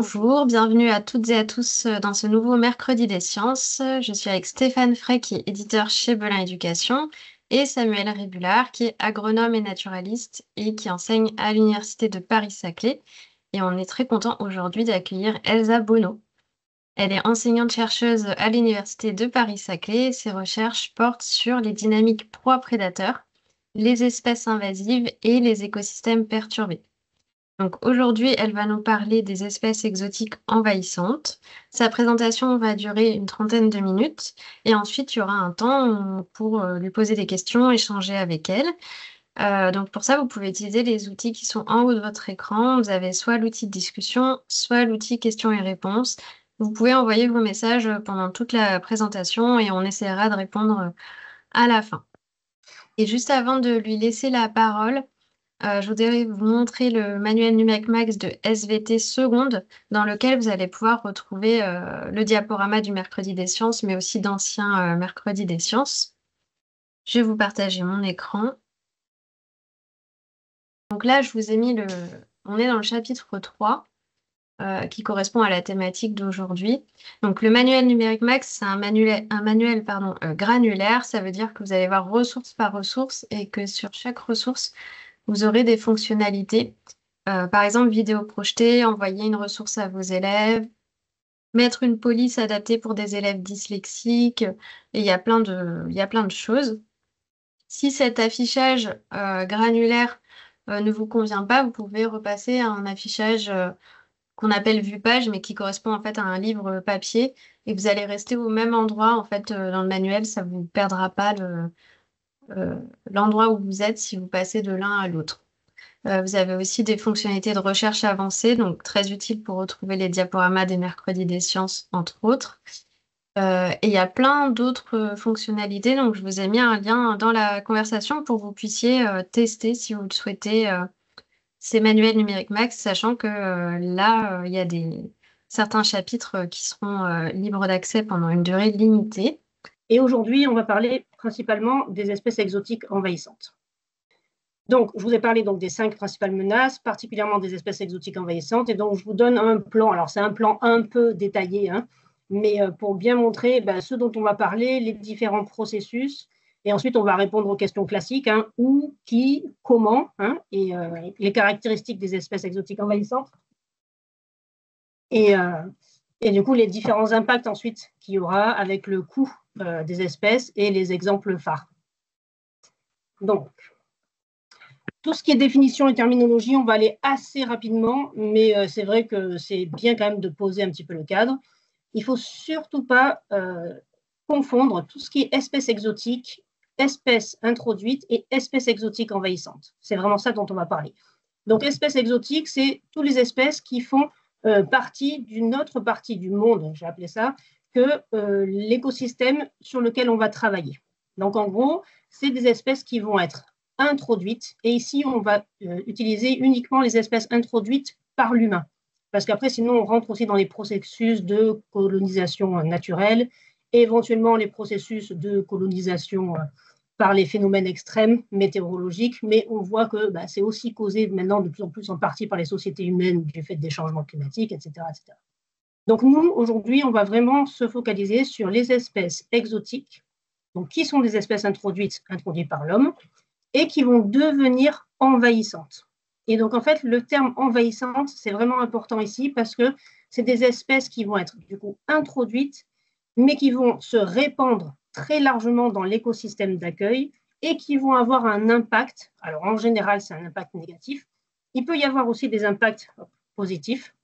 Bonjour, bienvenue à toutes et à tous dans ce nouveau Mercredi des sciences. Je suis avec Stéphane Frey, qui est éditeur chez Belin Éducation, et Samuel Rébulard, qui est agronome et naturaliste et qui enseigne à l'Université de Paris-Saclay. Et on est très content aujourd'hui d'accueillir Elsa Bonneau. Elle est enseignante-chercheuse à l'Université de Paris-Saclay et ses recherches portent sur les dynamiques proies-prédateurs, les espèces invasives et les écosystèmes perturbés. Donc aujourd'hui, elle va nous parler des espèces exotiques envahissantes. Sa présentation va durer une trentaine de minutes et ensuite il y aura un temps pour lui poser des questions, échanger avec elle. Donc pour ça, vous pouvez utiliser les outils qui sont en haut de votre écran. Vous avez soit l'outil de discussion, soit l'outil questions et réponses. Vous pouvez envoyer vos messages pendant toute la présentation et on essaiera de répondre à la fin. Et juste avant de lui laisser la parole, je voudrais vous montrer le manuel numérique Max de SVT seconde, dans lequel vous allez pouvoir retrouver le diaporama du mercredi des sciences, mais aussi d'anciens mercredis des sciences. Je vais vous partager mon écran. Donc là, je vous ai mis on est dans le chapitre 3, qui correspond à la thématique d'aujourd'hui. Donc le manuel numérique Max, c'est un manuel granulaire. Ça veut dire que vous allez voir ressource par ressource et que sur chaque ressource, vous aurez des fonctionnalités. Par exemple, vidéo projetée, envoyer une ressource à vos élèves, mettre une police adaptée pour des élèves dyslexiques, et il y a plein de choses. Si cet affichage granulaire ne vous convient pas, vous pouvez repasser à un affichage qu'on appelle vue-page, mais qui correspond en fait à un livre papier, et vous allez rester au même endroit en fait dans le manuel, ça ne vous perdra pas l'endroit où vous êtes si vous passez de l'un à l'autre. Vous avez aussi des fonctionnalités de recherche avancées, donc très utiles pour retrouver les diaporamas des mercredis des sciences, entre autres. Et il y a plein d'autres fonctionnalités, donc je vous ai mis un lien dans la conversation pour que vous puissiez tester, si vous le souhaitez, ces manuels numériques Max, sachant que là, il y a certains chapitres qui seront libres d'accès pendant une durée limitée. Et aujourd'hui, on va parler principalement des espèces exotiques envahissantes. Donc, je vous ai parlé donc des 5 principales menaces, particulièrement des espèces exotiques envahissantes. Et donc, je vous donne un plan. Alors, c'est un plan un peu détaillé, mais pour bien montrer ce dont on va parler, les différents processus. Et ensuite, on va répondre aux questions classiques, où, qui, comment, et les caractéristiques des espèces exotiques envahissantes. Et du coup, les différents impacts ensuite qu'il y aura avec le coût des espèces et les exemples phares. Donc, tout ce qui est définition et terminologie, on va aller assez rapidement, mais c'est vrai que c'est bien quand même de poser un petit peu le cadre. Il ne faut surtout pas confondre tout ce qui est espèces exotiques, espèces introduites et espèces exotiques envahissantes. C'est vraiment ça dont on va parler. Donc, espèces exotiques, c'est toutes les espèces qui font partie d'une autre partie du monde, j'ai appelé ça, que l'écosystème sur lequel on va travailler. Donc, en gros, c'est des espèces qui vont être introduites. Et ici, on va utiliser uniquement les espèces introduites par l'humain. Parce qu'après, sinon, on rentre aussi dans les processus de colonisation naturelle, et éventuellement les processus de colonisation par les phénomènes extrêmes météorologiques, mais on voit que c'est aussi causé maintenant de plus en plus en partie par les sociétés humaines du fait des changements climatiques, etc., etc. Donc nous, aujourd'hui, on va vraiment se focaliser sur les espèces exotiques, donc qui sont des espèces introduites par l'homme, et qui vont devenir envahissantes. Et donc, en fait, le terme envahissante, c'est vraiment important ici parce que c'est des espèces qui vont être, du coup, introduites, mais qui vont se répandre très largement dans l'écosystème d'accueil et qui vont avoir un impact. Alors, en général, c'est un impact négatif. Il peut y avoir aussi des impacts positifs.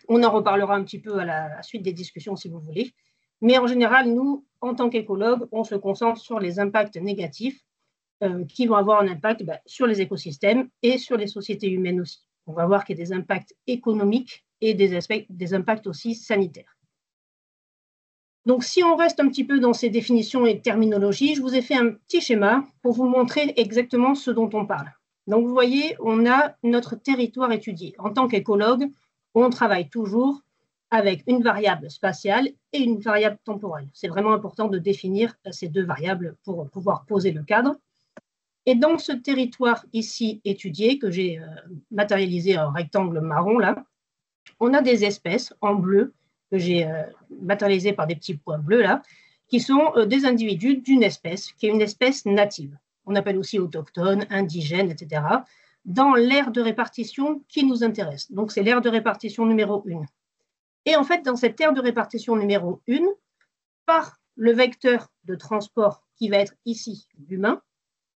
On en reparlera un petit peu à la suite des discussions, si vous voulez. Mais en général, nous, en tant qu'écologues, on se concentre sur les impacts négatifs qui vont avoir un impact sur les écosystèmes et sur les sociétés humaines aussi. On va voir qu'il y a des impacts économiques et des impacts aussi sanitaires. Donc, si on reste un petit peu dans ces définitions et terminologies, je vous ai fait un petit schéma pour vous montrer exactement ce dont on parle. Donc, vous voyez, on a notre territoire étudié. En tant qu'écologue, on travaille toujours avec une variable spatiale et une variable temporelle. C'est vraiment important de définir ces deux variables pour pouvoir poser le cadre. Et dans ce territoire ici étudié, que j'ai matérialisé en rectangle marron là, on a des espèces en bleu, que j'ai matérialisées par des petits points bleus là, qui sont des individus d'une espèce, qui est une espèce native. On appelle aussi autochtone, indigène, etc., dans l'aire de répartition qui nous intéresse. Donc, c'est l'aire de répartition numéro 1. Et en fait, dans cette aire de répartition numéro 1, par le vecteur de transport qui va être ici l'humain,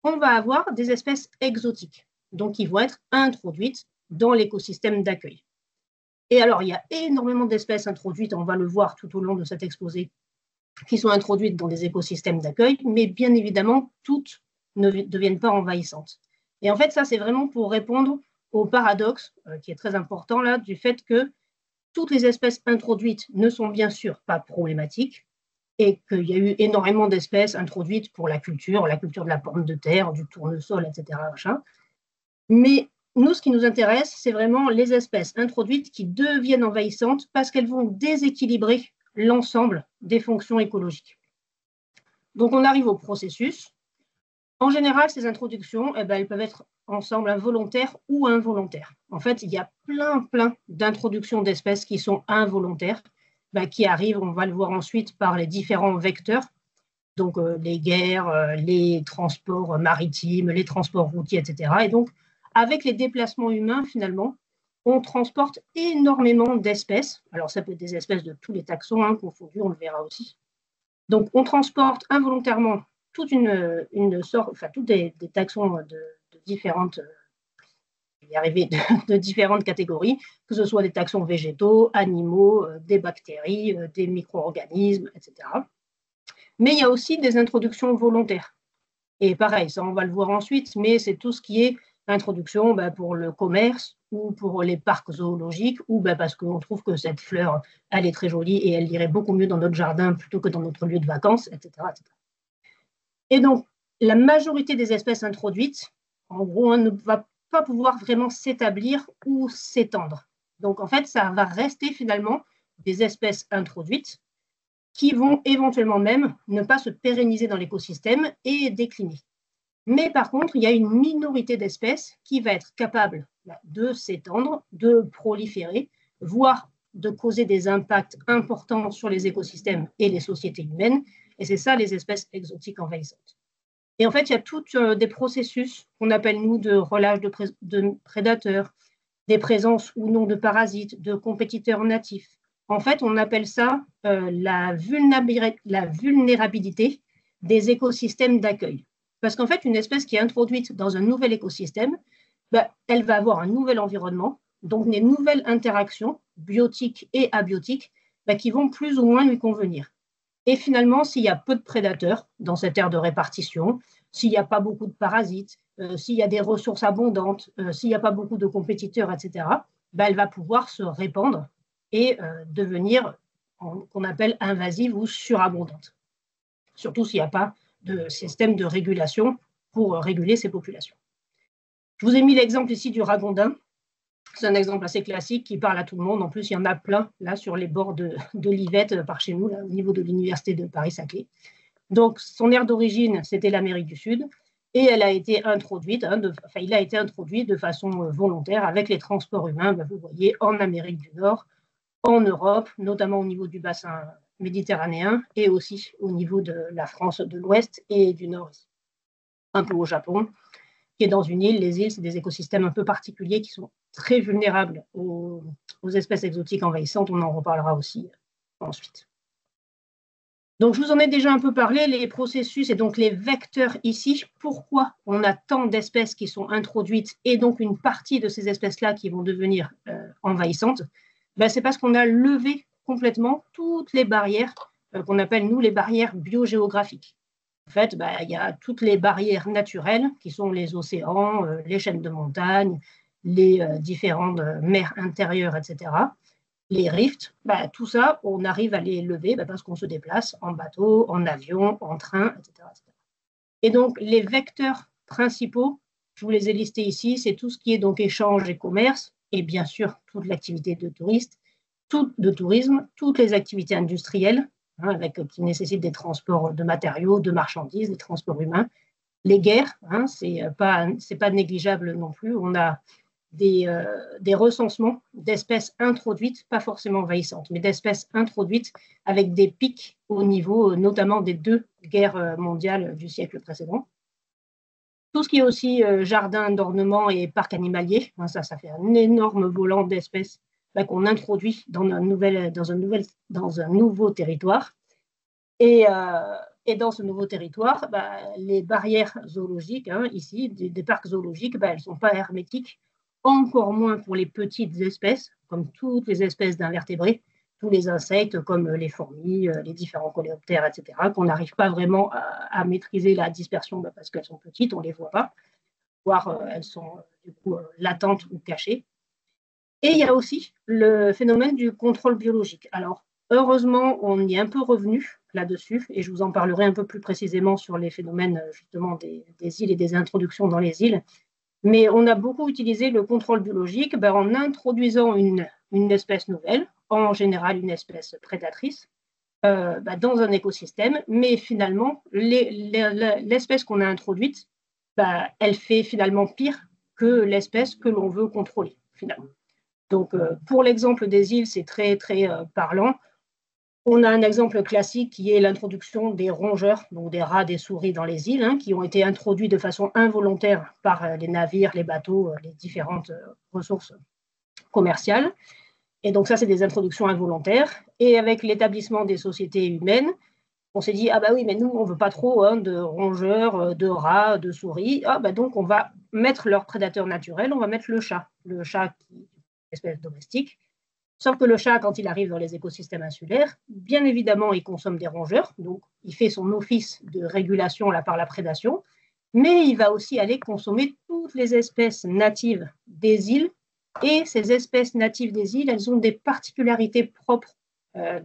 on va avoir des espèces exotiques, donc qui vont être introduites dans l'écosystème d'accueil. Et alors, il y a énormément d'espèces introduites, on va le voir tout au long de cet exposé, qui sont introduites dans des écosystèmes d'accueil, mais bien évidemment, toutes ne deviennent pas envahissantes. Et en fait, ça, c'est vraiment pour répondre au paradoxe, qui est très important là, du fait que toutes les espèces introduites ne sont bien sûr pas problématiques, et qu'il y a eu énormément d'espèces introduites pour la culture de la pomme de terre, du tournesol, etc. Machin. Mais nous, ce qui nous intéresse, c'est vraiment les espèces introduites qui deviennent envahissantes parce qu'elles vont déséquilibrer l'ensemble des fonctions écologiques. Donc, on arrive au processus. En général, ces introductions, elles peuvent être ensemble involontaires ou involontaires. En fait, il y a plein d'introductions d'espèces qui sont involontaires, qui arrivent, on va le voir ensuite, par les différents vecteurs, donc les guerres, les transports maritimes, les transports routiers, etc. Et donc, avec les déplacements humains, finalement, on transporte énormément d'espèces. Alors, ça peut être des espèces de tous les taxons confondus, on le verra aussi. Donc, on transporte involontairement toute une sorte, enfin, tous des taxons de différentes, de différentes catégories, que ce soit des taxons végétaux, animaux, des bactéries, des micro-organismes, etc. Mais il y a aussi des introductions volontaires. Et pareil, ça on va le voir ensuite, mais c'est tout ce qui est introduction pour le commerce ou pour les parcs zoologiques, ou parce qu'on trouve que cette fleur, elle est très jolie et elle irait beaucoup mieux dans notre jardin plutôt que dans notre lieu de vacances, etc. etc. Et donc, la majorité des espèces introduites, en gros, ne va pas pouvoir vraiment s'établir ou s'étendre. Donc, en fait, ça va rester finalement des espèces introduites qui vont éventuellement même ne pas se pérenniser dans l'écosystème et décliner. Mais par contre, il y a une minorité d'espèces qui va être capable de s'étendre, de proliférer, voire de causer des impacts importants sur les écosystèmes et les sociétés humaines. Et c'est ça, les espèces exotiques envahissantes. Et en fait, il y a tous des processus qu'on appelle, nous, de relâche de prédateurs, des présences ou non de parasites, de compétiteurs natifs. En fait, on appelle ça la vulnérabilité des écosystèmes d'accueil. Parce qu'en fait, une espèce qui est introduite dans un nouvel écosystème, elle va avoir un nouvel environnement, donc des nouvelles interactions biotiques et abiotiques qui vont plus ou moins lui convenir. Et finalement, s'il y a peu de prédateurs dans cette aire de répartition, s'il n'y a pas beaucoup de parasites, s'il y a des ressources abondantes, s'il n'y a pas beaucoup de compétiteurs, etc., elle va pouvoir se répandre et devenir qu'on appelle invasive ou surabondante. Surtout s'il n'y a pas de système de régulation pour réguler ces populations. Je vous ai mis l'exemple ici du ragondin. C'est un exemple assez classique qui parle à tout le monde. En plus, il y en a plein là sur les bords de l'Yvette par chez nous, là, au niveau de l'université de Paris-Saclay. Donc, son aire d'origine, c'était l'Amérique du Sud. Et elle a été introduite, il a été introduit de façon volontaire avec les transports humains, vous voyez, en Amérique du Nord, en Europe, notamment au niveau du bassin méditerranéen et aussi au niveau de la France de l'Ouest et du Nord, un peu au Japon, qui est dans une île. Les îles, c'est des écosystèmes un peu particuliers qui sont très vulnérables aux espèces exotiques envahissantes. On en reparlera aussi ensuite. Donc, je vous en ai déjà un peu parlé, les processus et donc les vecteurs ici. Pourquoi on a tant d'espèces qui sont introduites et donc une partie de ces espèces-là qui vont devenir envahissantes? C'est parce qu'on a levé complètement toutes les barrières qu'on appelle, nous, les barrières biogéographiques. En fait, il y a toutes les barrières naturelles qui sont les océans, les chaînes de montagnes, les différentes mers intérieures, etc. Les rifts, tout ça, on arrive à les lever parce qu'on se déplace en bateau, en avion, en train, etc. Et donc, les vecteurs principaux, je vous les ai listés ici, c'est tout ce qui est donc échange et commerce, et bien sûr, toute l'activité de tourisme, toutes les activités industrielles, qui nécessitent des transports de matériaux, de marchandises, des transports humains. Les guerres, c'est pas négligeable non plus. On a des recensements d'espèces introduites, pas forcément envahissantes, mais d'espèces introduites avec des pics au niveau notamment des 2 guerres mondiales du siècle précédent. Tout ce qui est aussi jardin d'ornement et parc animalier, ça fait un énorme volant d'espèces qu'on introduit dans un nouveau territoire. Et dans ce nouveau territoire, les barrières zoologiques, ici, des parcs zoologiques, elles ne sont pas hermétiques, encore moins pour les petites espèces, comme toutes les espèces d'invertébrés, tous les insectes comme les fourmis, les différents coléoptères, etc., qu'on n'arrive pas vraiment à maîtriser la dispersion parce qu'elles sont petites, on ne les voit pas, voire elles sont du coup latentes ou cachées. Et il y a aussi le phénomène du contrôle biologique. Alors, heureusement, on y est un peu revenu là-dessus, et je vous en parlerai un peu plus précisément sur les phénomènes justement des îles et des introductions dans les îles. Mais on a beaucoup utilisé le contrôle biologique en introduisant une espèce nouvelle, en général une espèce prédatrice, dans un écosystème, mais finalement, l'espèce qu'on a introduite, elle fait finalement pire que l'espèce que l'on veut contrôler, finalement. Donc, pour l'exemple des îles, c'est très, très parlant. On a un exemple classique qui est l'introduction des rongeurs, donc des rats, des souris dans les îles, qui ont été introduits de façon involontaire par les navires, les bateaux, les différentes ressources commerciales. Et donc ça, c'est des introductions involontaires. Et avec l'établissement des sociétés humaines, on s'est dit, oui, mais nous, on ne veut pas trop de rongeurs, de rats, de souris. Donc, on va mettre leur prédateur naturel, on va mettre le chat qui est une espèce domestique. Sauf que le chat, quand il arrive dans les écosystèmes insulaires, bien évidemment, il consomme des rongeurs, donc il fait son office de régulation par la prédation, mais il va aussi aller consommer toutes les espèces natives des îles, et ces espèces natives des îles, elles ont des particularités propres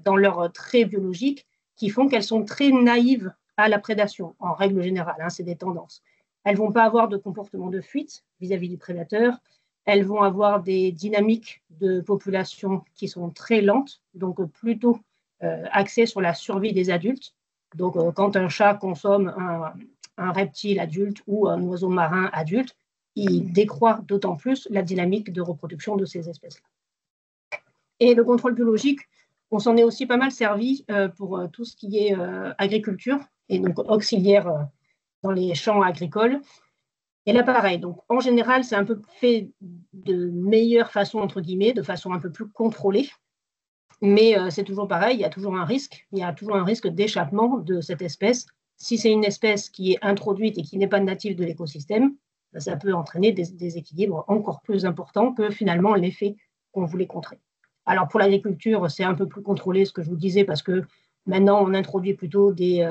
dans leur trait biologique qui font qu'elles sont très naïves à la prédation, en règle générale, c'est des tendances. Elles ne vont pas avoir de comportement de fuite vis-à-vis du prédateur. Elles vont avoir des dynamiques de population qui sont très lentes, donc plutôt axées sur la survie des adultes. Donc, quand un chat consomme un reptile adulte ou un oiseau marin adulte, il décroît d'autant plus la dynamique de reproduction de ces espèces-là. Et le contrôle biologique, on s'en est aussi pas mal servi pour tout ce qui est agriculture, et donc auxiliaire dans les champs agricoles. Et là, pareil, donc en général, c'est un peu fait de meilleure façon, entre guillemets, de façon un peu plus contrôlée. Mais c'est toujours pareil, il y a toujours un risque d'échappement de cette espèce. Si c'est une espèce qui est introduite et qui n'est pas native de l'écosystème, ça peut entraîner des déséquilibres encore plus importants que finalement l'effet qu'on voulait contrer. Alors pour l'agriculture, c'est un peu plus contrôlé, ce que je vous disais, parce que maintenant, on introduit plutôt des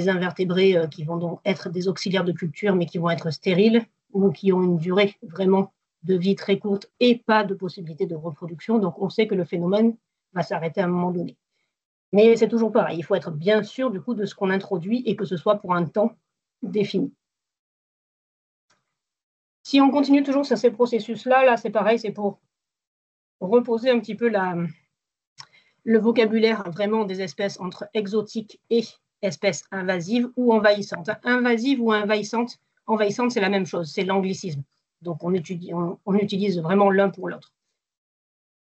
invertébrés qui vont donc être des auxiliaires de culture, mais qui vont être stériles ou qui ont une durée vraiment de vie très courte et pas de possibilité de reproduction. Donc, on sait que le phénomène va s'arrêter à un moment donné. Mais c'est toujours pareil. Il faut être bien sûr du coup de ce qu'on introduit et que ce soit pour un temps défini. Si on continue toujours sur ces processus-là, là, c'est pareil, c'est pour reposer un petit peu le vocabulaire vraiment des espèces entre exotiques et espèces invasives ou envahissantes. Invasive ou envahissante, c'est la même chose, c'est l'anglicisme. Donc, on utilise vraiment l'un pour l'autre.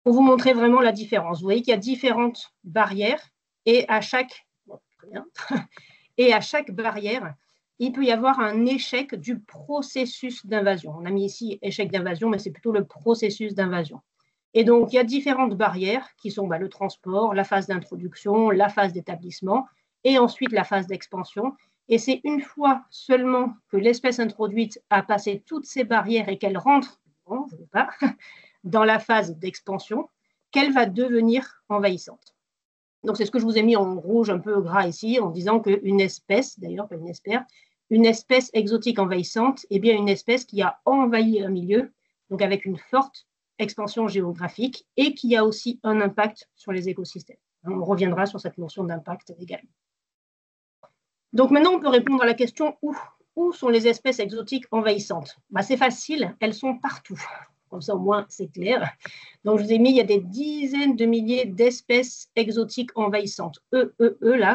Pour vous montrer vraiment la différence, vous voyez qu'il y a différentes barrières et à chaque barrière, il peut y avoir un échec du processus d'invasion. On a mis ici échec d'invasion, mais c'est plutôt le processus d'invasion. Et donc, il y a différentes barrières qui sont le transport, la phase d'introduction, la phase d'établissement et ensuite la phase d'expansion. Et c'est une fois seulement que l'espèce introduite a passé toutes ces barrières et qu'elle rentre dans la phase d'expansion qu'elle va devenir envahissante. Donc, c'est ce que je vous ai mis en rouge un peu gras ici en disant qu'une espèce, d'ailleurs pas une espèce exotique envahissante est bien une espèce qui a envahi un milieu, donc avec une forte expansion géographique et qui a aussi un impact sur les écosystèmes. On reviendra sur cette notion d'impact également. Donc maintenant, on peut répondre à la question où sont les espèces exotiques envahissantes? C'est facile, elles sont partout. Comme ça, au moins, c'est clair. Donc, je vous ai mis, il y a des dizaines de milliers d'espèces exotiques envahissantes.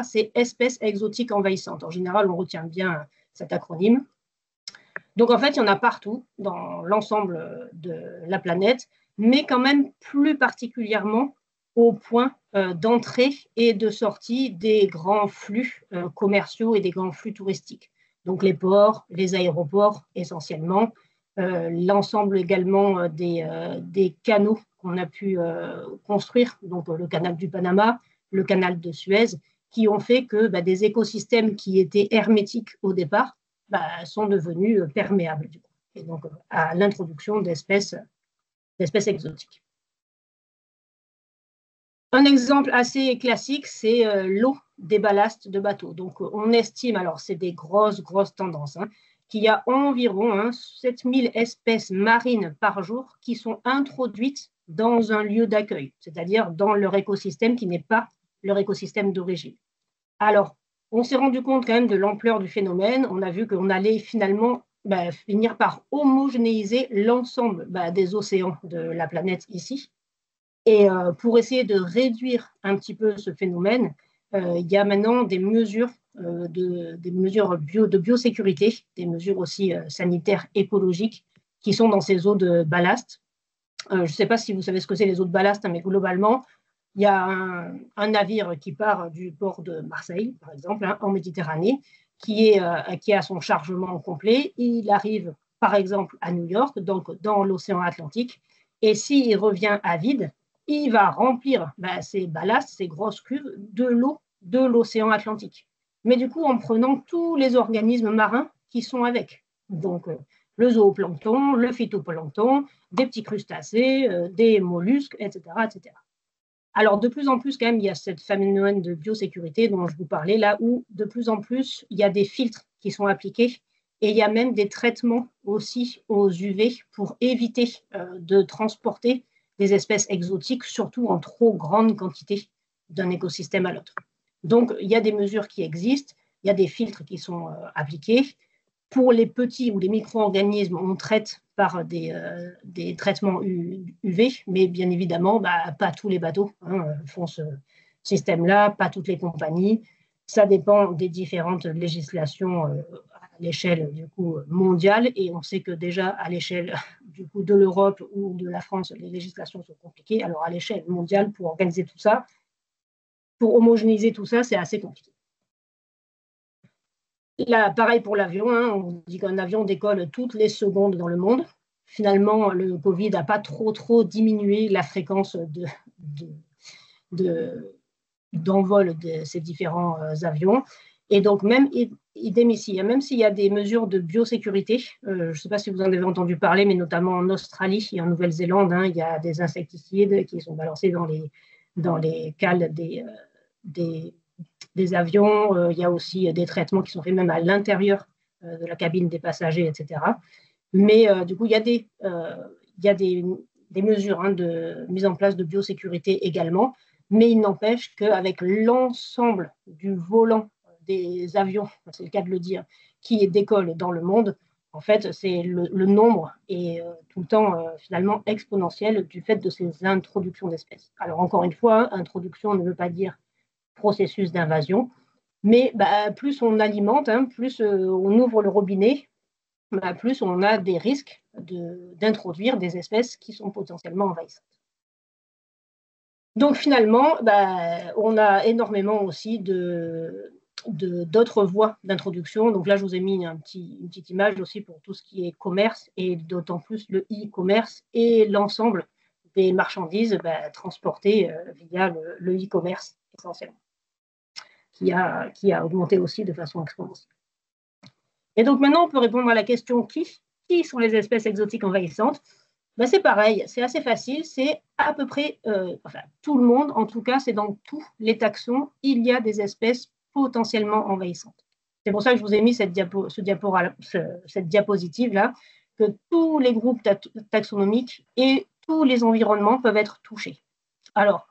C'est espèces exotiques envahissantes. En général, on retient bien cet acronyme. Donc, en fait, il y en a partout dans l'ensemble de la planète, mais quand même plus particulièrement au point d'entrée et de sortie des grands flux commerciaux et des grands flux touristiques. Donc, les ports, les aéroports essentiellement, l'ensemble également des canaux qu'on a pu construire, donc le canal du Panama, le canal de Suez, qui ont fait que des écosystèmes qui étaient hermétiques au départ sont devenus perméables, du coup, et donc à l'introduction d'espèces exotiques. Un exemple assez classique, c'est l'eau des ballasts de bateaux. Donc, on estime, alors c'est des grosses tendances, qu'il y a environ 7000 espèces marines par jour qui sont introduites dans un lieu d'accueil, c'est-à-dire dans leur écosystème qui n'est pas leur écosystème d'origine. Alors, on s'est rendu compte quand même de l'ampleur du phénomène. On a vu qu'on allait finalement finir par homogénéiser l'ensemble des océans de la planète ici. Et pour essayer de réduire un petit peu ce phénomène, il y a maintenant des mesures, de biosécurité, des mesures aussi sanitaires, écologiques, qui sont dans ces eaux de ballast. Je ne sais pas si vous savez ce que c'est les eaux de ballast, mais globalement, il y a un navire qui part du port de Marseille, par exemple, en Méditerranée, qui a son chargement complet. Il arrive, par exemple, à New York, donc dans l'océan Atlantique, et s'il revient à vide, il va remplir ces ballasts, ces grosses cuves, de l'eau de l'océan Atlantique. Mais du coup, en prenant tous les organismes marins qui sont avec. Donc, le zooplancton, le phytoplancton, des petits crustacés, des mollusques, etc., etc. Alors, de plus en plus, quand même, il y a cette phénomène de biosécurité dont je vous parlais, là où de plus en plus, il y a des filtres qui sont appliqués et il y a même des traitements aussi aux UV pour éviter de transporter des espèces exotiques, surtout en trop grande quantité d'un écosystème à l'autre. Donc, il y a des mesures qui existent, il y a des filtres qui sont appliqués. Pour les petits ou les micro-organismes, on traite par des traitements UV, mais bien évidemment, pas tous les bateaux font ce système-là, pas toutes les compagnies. Ça dépend des différentes législations à l'échelle du coup mondiale, et on sait que déjà à l'échelle du coup de l'Europe ou de la France, les législations sont compliquées. Alors à l'échelle mondiale, pour organiser tout ça, pour homogénéiser tout ça, c'est assez compliqué. Là, pareil pour l'avion, on dit qu'un avion décolle toutes les secondes dans le monde. Finalement, le Covid n'a pas trop diminué la fréquence d'envol de ces différents avions. Et donc, même idem ici, même s'il y a des mesures de biosécurité, je ne sais pas si vous en avez entendu parler, mais notamment en Australie et en Nouvelle-Zélande, il y a des insecticides qui sont balancés dans les cales des avions. Il y a aussi des traitements qui sont faits même à l'intérieur de la cabine des passagers, etc. Mais du coup, il y a des mesures de mise en place de biosécurité également, mais il n'empêche qu'avec l'ensemble du volant des avions, c'est le cas de le dire, qui décolle dans le monde, en fait, c'est le nombre est tout le temps finalement exponentiel du fait de ces introductions d'espèces. Alors encore une fois, introduction ne veut pas dire processus d'invasion, mais plus on alimente, plus on ouvre le robinet, plus on a des risques d'introduire des espèces qui sont potentiellement envahissantes. Donc finalement, on a énormément aussi d'autres voies d'introduction. Donc là, je vous ai mis une petite image aussi pour tout ce qui est commerce, et d'autant plus le e-commerce et l'ensemble des marchandises transportées via le e-commerce essentiellement, qui a augmenté aussi de façon exponentielle. Et donc maintenant, on peut répondre à la question qui sont les espèces exotiques envahissantes. C'est pareil, c'est assez facile, c'est à peu près, tout le monde, en tout cas, c'est dans tous les taxons, il y a des espèces potentiellement envahissantes. C'est pour ça que je vous ai mis cette diapositive-là, que tous les groupes taxonomiques et tous les environnements peuvent être touchés. Alors,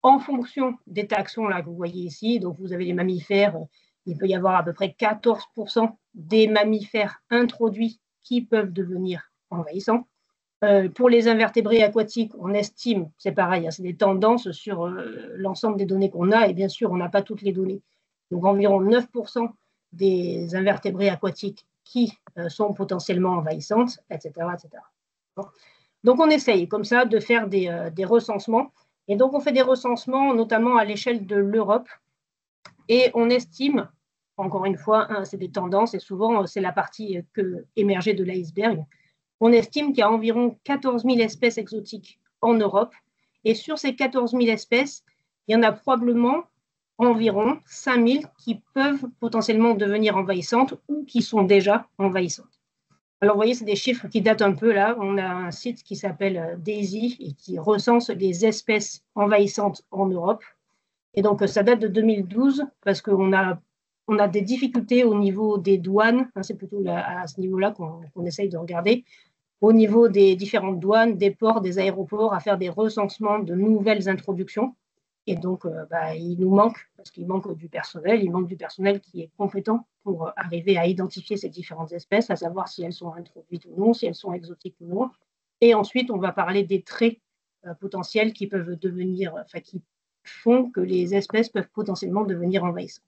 en fonction des taxons là, que vous voyez ici, donc vous avez les mammifères, il peut y avoir à peu près 14% des mammifères introduits qui peuvent devenir envahissants. Pour les invertébrés aquatiques, on estime, c'est pareil, c'est des tendances sur l'ensemble des données qu'on a, et bien sûr, on n'a pas toutes les données. Donc environ 9% des invertébrés aquatiques qui sont potentiellement envahissantes, etc., etc. Donc, on essaye comme ça de faire des recensements. Et donc, on fait des recensements notamment à l'échelle de l'Europe. Et on estime, encore une fois, hein, c'est des tendances et souvent, c'est la partie émergée de l'iceberg. On estime qu'il y a environ 14 000 espèces exotiques en Europe. Et sur ces 14 000 espèces, il y en a probablement environ 5 000 qui peuvent potentiellement devenir envahissantes ou qui sont déjà envahissantes. Alors, vous voyez, c'est des chiffres qui datent un peu là. On a un site qui s'appelle DAISY et qui recense les espèces envahissantes en Europe. Et donc, ça date de 2012 parce qu'on a des difficultés au niveau des douanes. C'est plutôt à ce niveau-là qu'on essaye de regarder. Au niveau des différentes douanes, des ports, des aéroports, à faire des recensements de nouvelles introductions. Et donc, il nous manque, parce qu'il manque du personnel, il manque du personnel qui est compétent pour arriver à identifier ces différentes espèces, à savoir si elles sont introduites ou non, si elles sont exotiques ou non. Et ensuite, on va parler des traits potentiels qui peuvent devenir, qui font que les espèces peuvent potentiellement devenir envahissantes.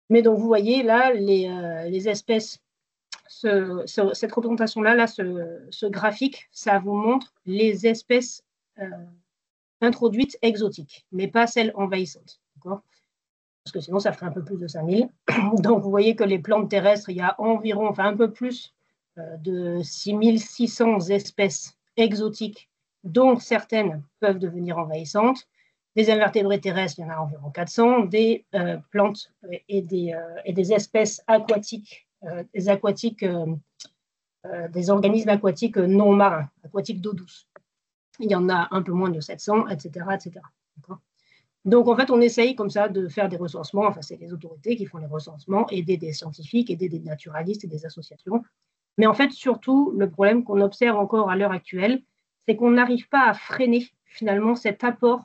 Mais donc, vous voyez là, les espèces, cette représentation-là, ce graphique, ça vous montre les espèces introduites exotiques, mais pas celles envahissantes. Parce que sinon, ça ferait un peu plus de 5000. Donc, vous voyez que les plantes terrestres, il y a environ, un peu plus de 6600 espèces exotiques, dont certaines peuvent devenir envahissantes. Des invertébrés terrestres, il y en a environ 400. Des plantes et des espèces aquatiques, des organismes aquatiques non marins, aquatiques d'eau douce. Il y en a un peu moins de 700, etc. etc. Donc, en fait, on essaye comme ça de faire des recensements. C'est les autorités qui font les recensements, aider des scientifiques, aider des naturalistes et des associations. Mais en fait, surtout, le problème qu'on observe encore à l'heure actuelle, c'est qu'on n'arrive pas à freiner finalement cet apport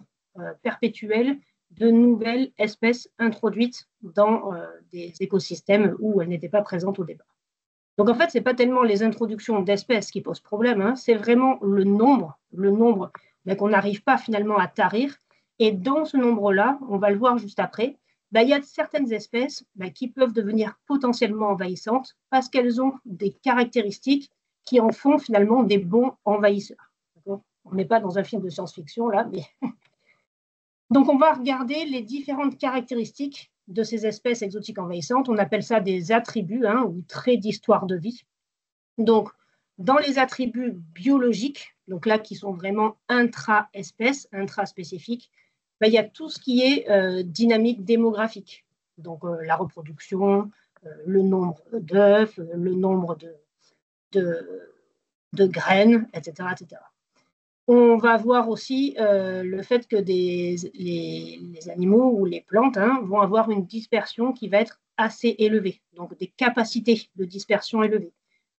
perpétuel de nouvelles espèces introduites dans des écosystèmes où elles n'étaient pas présentes au départ. Donc, en fait, ce n'est pas tellement les introductions d'espèces qui posent problème, c'est vraiment le nombre qu'on n'arrive pas finalement à tarir. Et dans ce nombre-là, on va le voir juste après, il y a certaines espèces qui peuvent devenir potentiellement envahissantes parce qu'elles ont des caractéristiques qui en font finalement des bons envahisseurs. On n'est pas dans un film de science-fiction là, mais... Donc, on va regarder les différentes caractéristiques de ces espèces exotiques envahissantes. On appelle ça des attributs ou traits d'histoire de vie. Donc, dans les attributs biologiques, donc là qui sont vraiment intra-espèces, intra-spécifiques, il y a tout ce qui est dynamique démographique. Donc, la reproduction, le nombre d'œufs, le nombre de graines, etc., etc. On va voir aussi le fait que les animaux ou les plantes vont avoir une dispersion qui va être assez élevée, donc des capacités de dispersion élevées.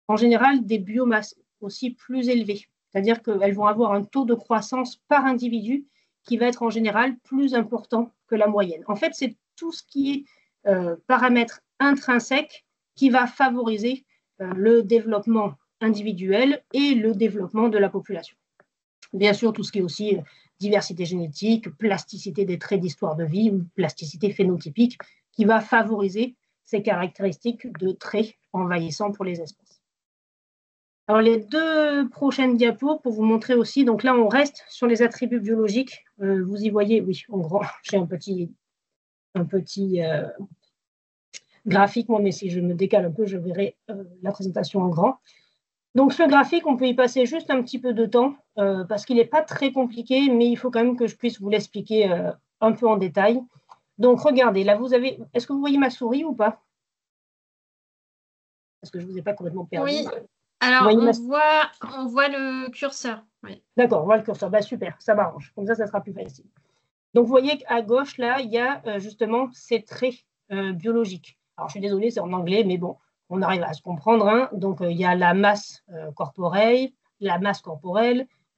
En général, des biomasses aussi plus élevées, c'est-à-dire qu'elles vont avoir un taux de croissance par individu qui va être en général plus important que la moyenne. En fait, c'est tout ce qui est paramètre intrinsèque qui va favoriser le développement individuel et le développement de la population. Bien sûr, tout ce qui est aussi diversité génétique, plasticité des traits d'histoire de vie ou plasticité phénotypique qui va favoriser ces caractéristiques de traits envahissants pour les espèces. Alors, les deux prochaines diapos pour vous montrer aussi, donc là, on reste sur les attributs biologiques. Vous y voyez, oui, en grand, j'ai un petit graphique, moi, mais si je me décale un peu, je verrai la présentation en grand. Donc, ce graphique, on peut y passer juste un petit peu de temps parce qu'il n'est pas très compliqué, mais il faut quand même que je puisse vous l'expliquer un peu en détail. Donc, regardez, là, vous avez... Est-ce que vous voyez ma souris ou pas? Parce que je ne vous ai pas complètement perdu. Oui, alors on voit le curseur. Oui. D'accord, on voit le curseur. Super, ça m'arrange. Comme ça sera plus facile. Donc, vous voyez qu'à gauche, là, il y a justement ces traits biologiques. Alors, je suis désolée, c'est en anglais, mais bon, on arrive à se comprendre. Donc, il y a la masse corporelle,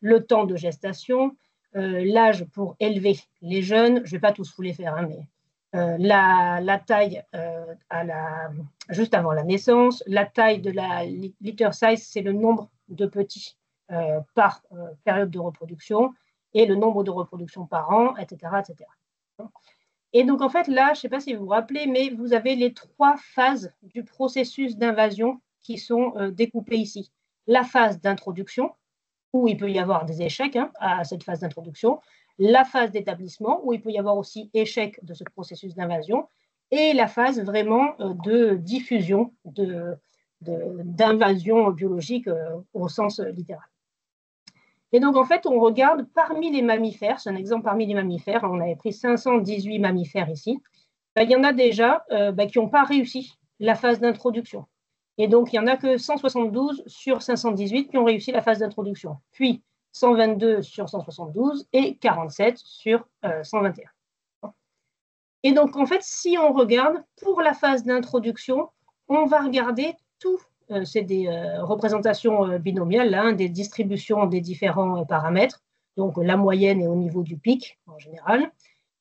le temps de gestation, l'âge pour élever les jeunes. Je ne vais pas tous vous les faire, mais la taille juste avant la naissance, la taille de la litter size, c'est le nombre de petits par période de reproduction, et le nombre de reproductions par an, etc., etc. Et donc, en fait, là, je ne sais pas si vous vous rappelez, mais vous avez les 3 phases du processus d'invasion qui sont découpées ici. La phase d'introduction, où il peut y avoir des échecs à cette phase d'introduction, la phase d'établissement, où il peut y avoir aussi échec de ce processus d'invasion, et la phase vraiment de diffusion, d'invasion biologique au sens littéral. Et donc, en fait, on regarde parmi les mammifères, c'est un exemple parmi les mammifères, on avait pris 518 mammifères ici, il y en a déjà qui n'ont pas réussi la phase d'introduction. Et donc, il n'y en a que 172 sur 518 qui ont réussi la phase d'introduction, puis 122 sur 172 et 47 sur 121. Et donc, en fait, si on regarde pour la phase d'introduction, on va regarder tout. C'est des représentations binomiales, là, des distributions des différents paramètres. Donc, la moyenne est au niveau du pic, en général.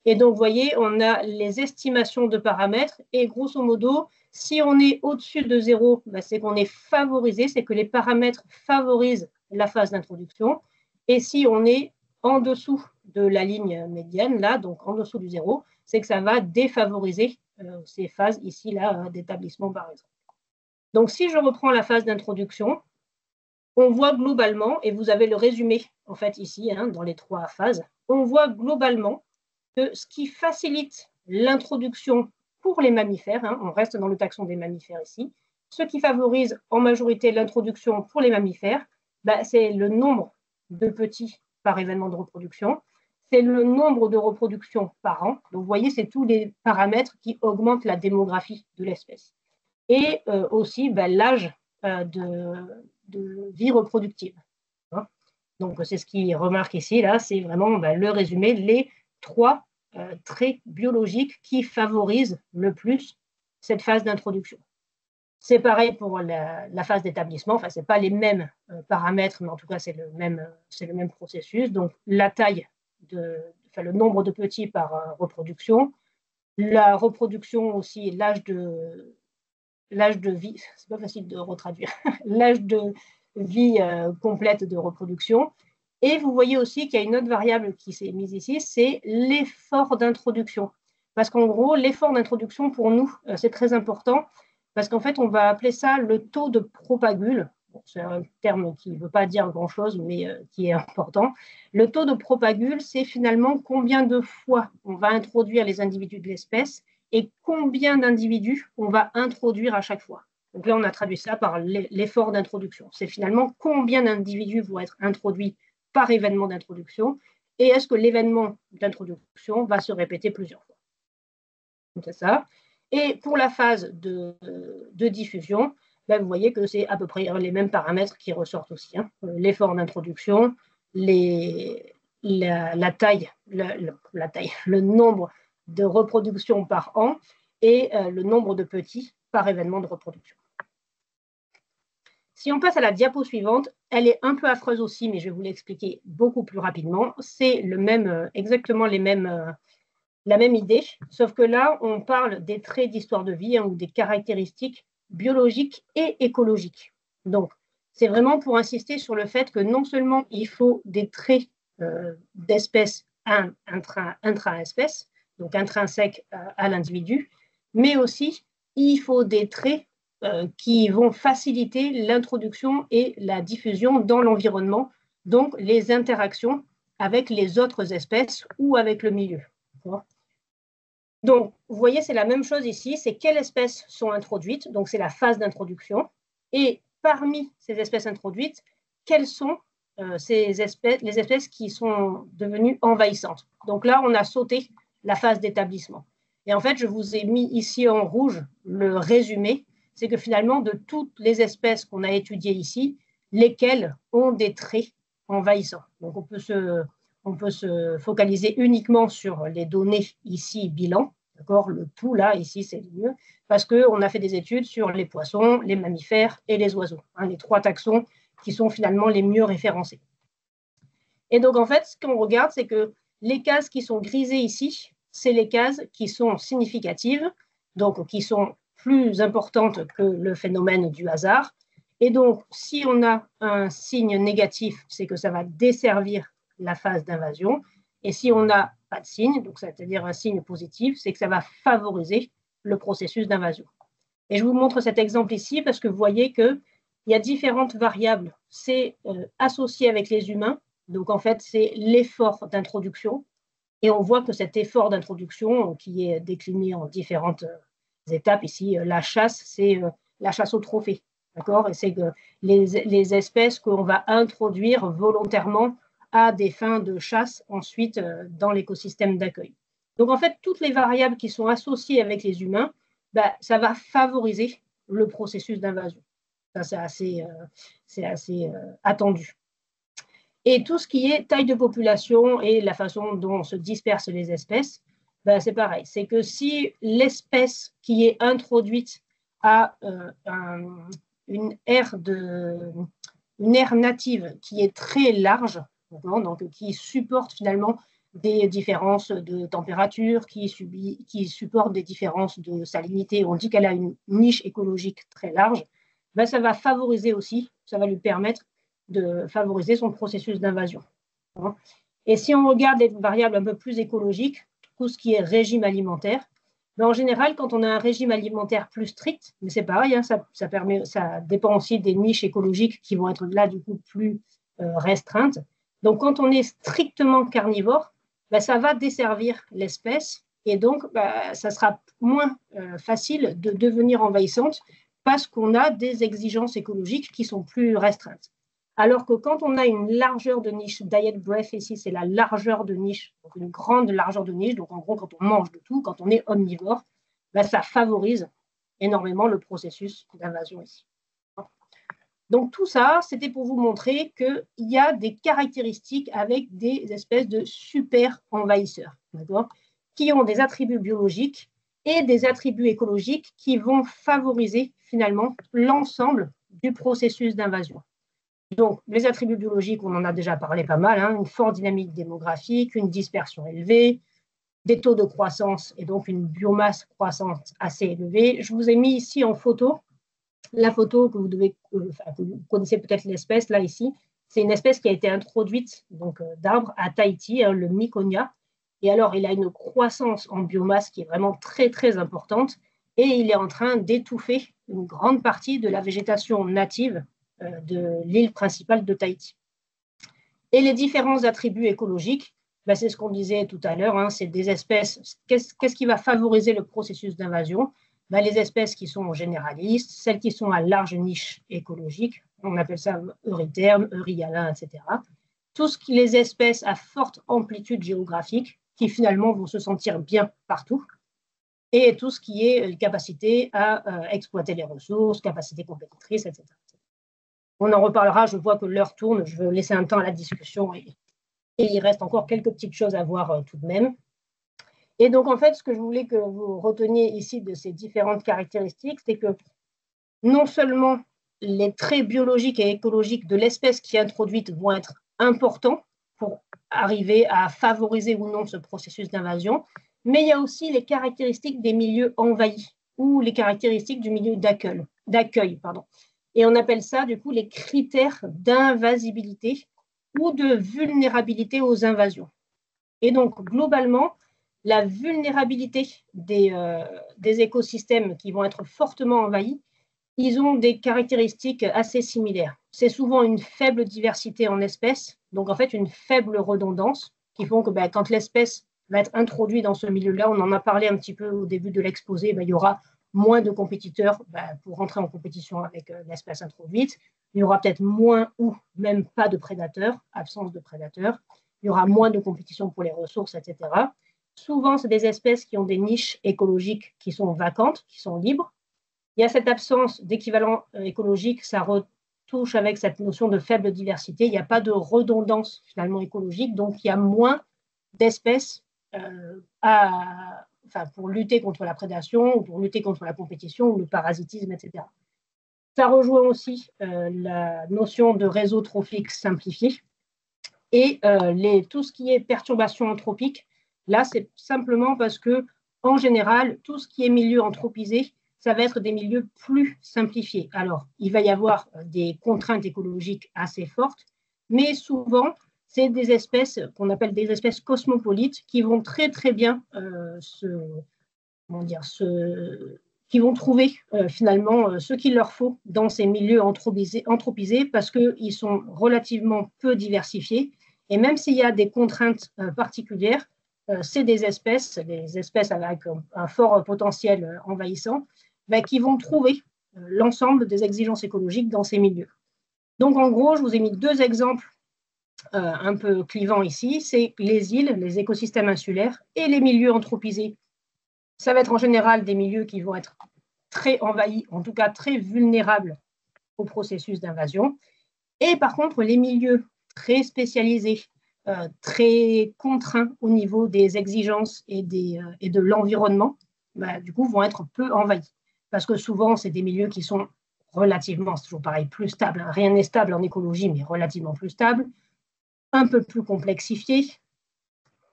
Et donc, vous voyez, on a les estimations de paramètres. Et grosso modo, si on est au-dessus de 0, c'est qu'on est favorisé, c'est que les paramètres favorisent la phase d'introduction. Et si on est en dessous de la ligne médiane, là, donc en dessous du 0, c'est que ça va défavoriser ces phases ici, là, d'établissement, par exemple. Donc, si je reprends la phase d'introduction, on voit globalement, et vous avez le résumé, en fait, ici, dans les 3 phases, on voit globalement que ce qui facilite l'introduction pour les mammifères, on reste dans le taxon des mammifères ici, ce qui favorise en majorité l'introduction pour les mammifères, c'est le nombre de petits par événement de reproduction, c'est le nombre de reproductions par an. Donc, vous voyez, c'est tous les paramètres qui augmentent la démographie de l'espèce. Et aussi l'âge de vie reproductive. Donc, c'est ce qu'il remarque ici, là, c'est vraiment le résumé, les 3 traits biologiques qui favorisent le plus cette phase d'introduction. C'est pareil pour la phase d'établissement, enfin, ce n'est pas les mêmes paramètres, mais en tout cas, c'est le même processus. Donc, la taille, le nombre de petits par reproduction, la reproduction aussi, l'âge de vie, c'est pas facile de retraduire, l'âge de vie complète de reproduction. Et vous voyez aussi qu'il y a une autre variable qui s'est mise ici, c'est l'effort d'introduction. Parce qu'en gros, l'effort d'introduction, pour nous, c'est très important, parce qu'en fait, on va appeler ça le taux de propagule. Bon, c'est un terme qui ne veut pas dire grand-chose, mais qui est important. Le taux de propagule, c'est finalement combien de fois on va introduire les individus de l'espèce et combien d'individus on va introduire à chaque fois. Donc là, on a traduit ça par l'effort d'introduction. C'est finalement combien d'individus vont être introduits par événement d'introduction et est-ce que l'événement d'introduction va se répéter plusieurs fois. C'est ça. Et pour la phase de diffusion, vous voyez que c'est à peu près les mêmes paramètres qui ressortent aussi. L'effort d'introduction, la taille, le nombre de reproductions par an et le nombre de petits par événement de reproduction. Si on passe à la diapo suivante, elle est un peu affreuse aussi, mais je vais vous l'expliquer beaucoup plus rapidement. C'est exactement la même idée, sauf que là, on parle des traits d'histoire de vie ou des caractéristiques biologiques et écologiques. Donc, c'est vraiment pour insister sur le fait que non seulement il faut des traits d'espèces intra-espèces, donc intrinsèques à l'individu, mais aussi il faut des traits qui vont faciliter l'introduction et la diffusion dans l'environnement, donc les interactions avec les autres espèces ou avec le milieu. Donc, vous voyez, c'est la même chose ici, c'est quelles espèces sont introduites, donc c'est la phase d'introduction, et parmi ces espèces introduites, quelles sont les espèces qui sont devenues envahissantes. Donc là, on a sauté la phase d'établissement. Et en fait, je vous ai mis ici en rouge le résumé, c'est que finalement, de toutes les espèces qu'on a étudiées ici, lesquelles ont des traits envahissants. Donc, on peut se focaliser uniquement sur les données ici bilan, d'accord, le tout là, ici, c'est le mieux, parce qu'on a fait des études sur les poissons, les mammifères et les oiseaux, les 3 taxons qui sont finalement les mieux référencés. Et donc, en fait, ce qu'on regarde, c'est que les cases qui sont grisées ici, c'est les cases qui sont significatives, donc qui sont plus importantes que le phénomène du hasard. Et donc, si on a un signe négatif, c'est que ça va desservir la phase d'invasion. Et si on n'a pas de signe, donc c'est-à-dire un signe positif, c'est que ça va favoriser le processus d'invasion. Et je vous montre cet exemple ici parce que vous voyez qu'il y a différentes variables. C'est associé avec les humains, donc en fait c'est l'effort d'introduction. Et on voit que cet effort d'introduction, qui est décliné en différentes étapes, ici, la chasse, c'est la chasse au trophée. D'accord? Et c'est que les espèces qu'on va introduire volontairement à des fins de chasse ensuite dans l'écosystème d'accueil. Donc en fait, toutes les variables qui sont associées avec les humains, ça va favoriser le processus d'invasion. Ça, c'est assez attendu. Et tout ce qui est taille de population et la façon dont se dispersent les espèces, c'est pareil. C'est que si l'espèce qui est introduite a une aire native qui est très large, donc qui supporte finalement des différences de température, qui supporte des différences de salinité, on dit qu'elle a une niche écologique très large, ça va favoriser aussi, ça va lui permettre de favoriser son processus d'invasion. Et si on regarde les variables un peu plus écologiques, tout ce qui est régime alimentaire, en général, quand on a un régime alimentaire plus strict, mais c'est pareil, ça dépend aussi des niches écologiques qui vont être là du coup plus restreintes. Donc quand on est strictement carnivore, ça va desservir l'espèce et donc ça sera moins facile de devenir envahissante parce qu'on a des exigences écologiques qui sont plus restreintes. Alors que quand on a une largeur de niche, diet breadth ici, c'est la largeur de niche, donc une grande largeur de niche, donc en gros, quand on mange de tout, quand on est omnivore, ça favorise énormément le processus d'invasion ici. Donc tout ça, c'était pour vous montrer qu'il y a des caractéristiques avec des espèces de super envahisseurs, qui ont des attributs biologiques et des attributs écologiques qui vont favoriser finalement l'ensemble du processus d'invasion. Donc, les attributs biologiques, on en a déjà parlé pas mal, une forte dynamique démographique, une dispersion élevée, des taux de croissance et donc une biomasse croissante assez élevée. Je vous ai mis ici en photo la photo que vous connaissez peut-être l'espèce, là, ici. C'est une espèce qui a été introduite d'arbre à Tahiti, le Miconia. Et alors, il a une croissance en biomasse qui est vraiment très, très importante et il est en train d'étouffer une grande partie de la végétation native de l'île principale de Tahiti. Et les différents attributs écologiques, c'est ce qu'on disait tout à l'heure, c'est des espèces, qu'est-ce qui va favoriser le processus d'invasion? Les espèces qui sont généralistes, celles qui sont à large niche écologique, on appelle ça eurythermes, euryalins, etc. Tout ce qui les espèces à forte amplitude géographique, qui finalement vont se sentir bien partout, et tout ce qui est capacité à exploiter les ressources, capacité compétitrice, etc. On en reparlera, je vois que l'heure tourne, je veux laisser un temps à la discussion et il reste encore quelques petites choses à voir tout de même. Et donc, en fait, ce que je voulais que vous reteniez ici de ces différentes caractéristiques, c'est que non seulement les traits biologiques et écologiques de l'espèce qui est introduite vont être importants pour arriver à favoriser ou non ce processus d'invasion, mais il y a aussi les caractéristiques des milieux envahis ou les caractéristiques du milieu d'accueil. Et on appelle ça, du coup, les critères d'invasibilité ou de vulnérabilité aux invasions. Et donc, globalement, la vulnérabilité des écosystèmes qui vont être fortement envahis, ils ont des caractéristiques assez similaires. C'est souvent une faible diversité en espèces, donc en fait une faible redondance, qui font que quand l'espèce va être introduite dans ce milieu-là, on en a parlé un petit peu au début de l'exposé, il y aura moins de compétiteurs pour rentrer en compétition avec l'espèce introduite. Il y aura peut-être moins ou même pas de prédateurs, absence de prédateurs. Il y aura moins de compétition pour les ressources, etc. Souvent, c'est des espèces qui ont des niches écologiques qui sont vacantes, qui sont libres. Il y a cette absence d'équivalent écologique, ça retouche avec cette notion de faible diversité. Il n'y a pas de redondance finalement écologique, donc il y a moins d'espèces pour lutter contre la prédation, ou pour lutter contre la compétition, ou le parasitisme, etc. Ça rejoint aussi la notion de réseau trophique simplifié et tout ce qui est perturbation anthropique. Là, c'est simplement parce que, en général, tout ce qui est milieu anthropisé, ça va être des milieux plus simplifiés. Alors, il va y avoir des contraintes écologiques assez fortes, mais souvent, c'est des espèces qu'on appelle des espèces cosmopolites qui vont très très bien qui vont trouver finalement ce qu'il leur faut dans ces milieux anthropisés parce qu'ils sont relativement peu diversifiés. Et même s'il y a des contraintes particulières, c'est des espèces avec un fort potentiel envahissant, qui vont trouver l'ensemble des exigences écologiques dans ces milieux. Donc, en gros, je vous ai mis deux exemples un peu clivants ici. C'est les îles, les écosystèmes insulaires et les milieux anthropisés. Ça va être en général des milieux qui vont être très envahis, en tout cas très vulnérables au processus d'invasion. Et par contre, les milieux très spécialisés, très contraints au niveau des exigences et de l'environnement, du coup, vont être peu envahis. Parce que souvent, c'est des milieux qui sont relativement, c'est toujours pareil, plus stables. Rien n'est stable en écologie, mais relativement plus stables, un peu plus complexifiés,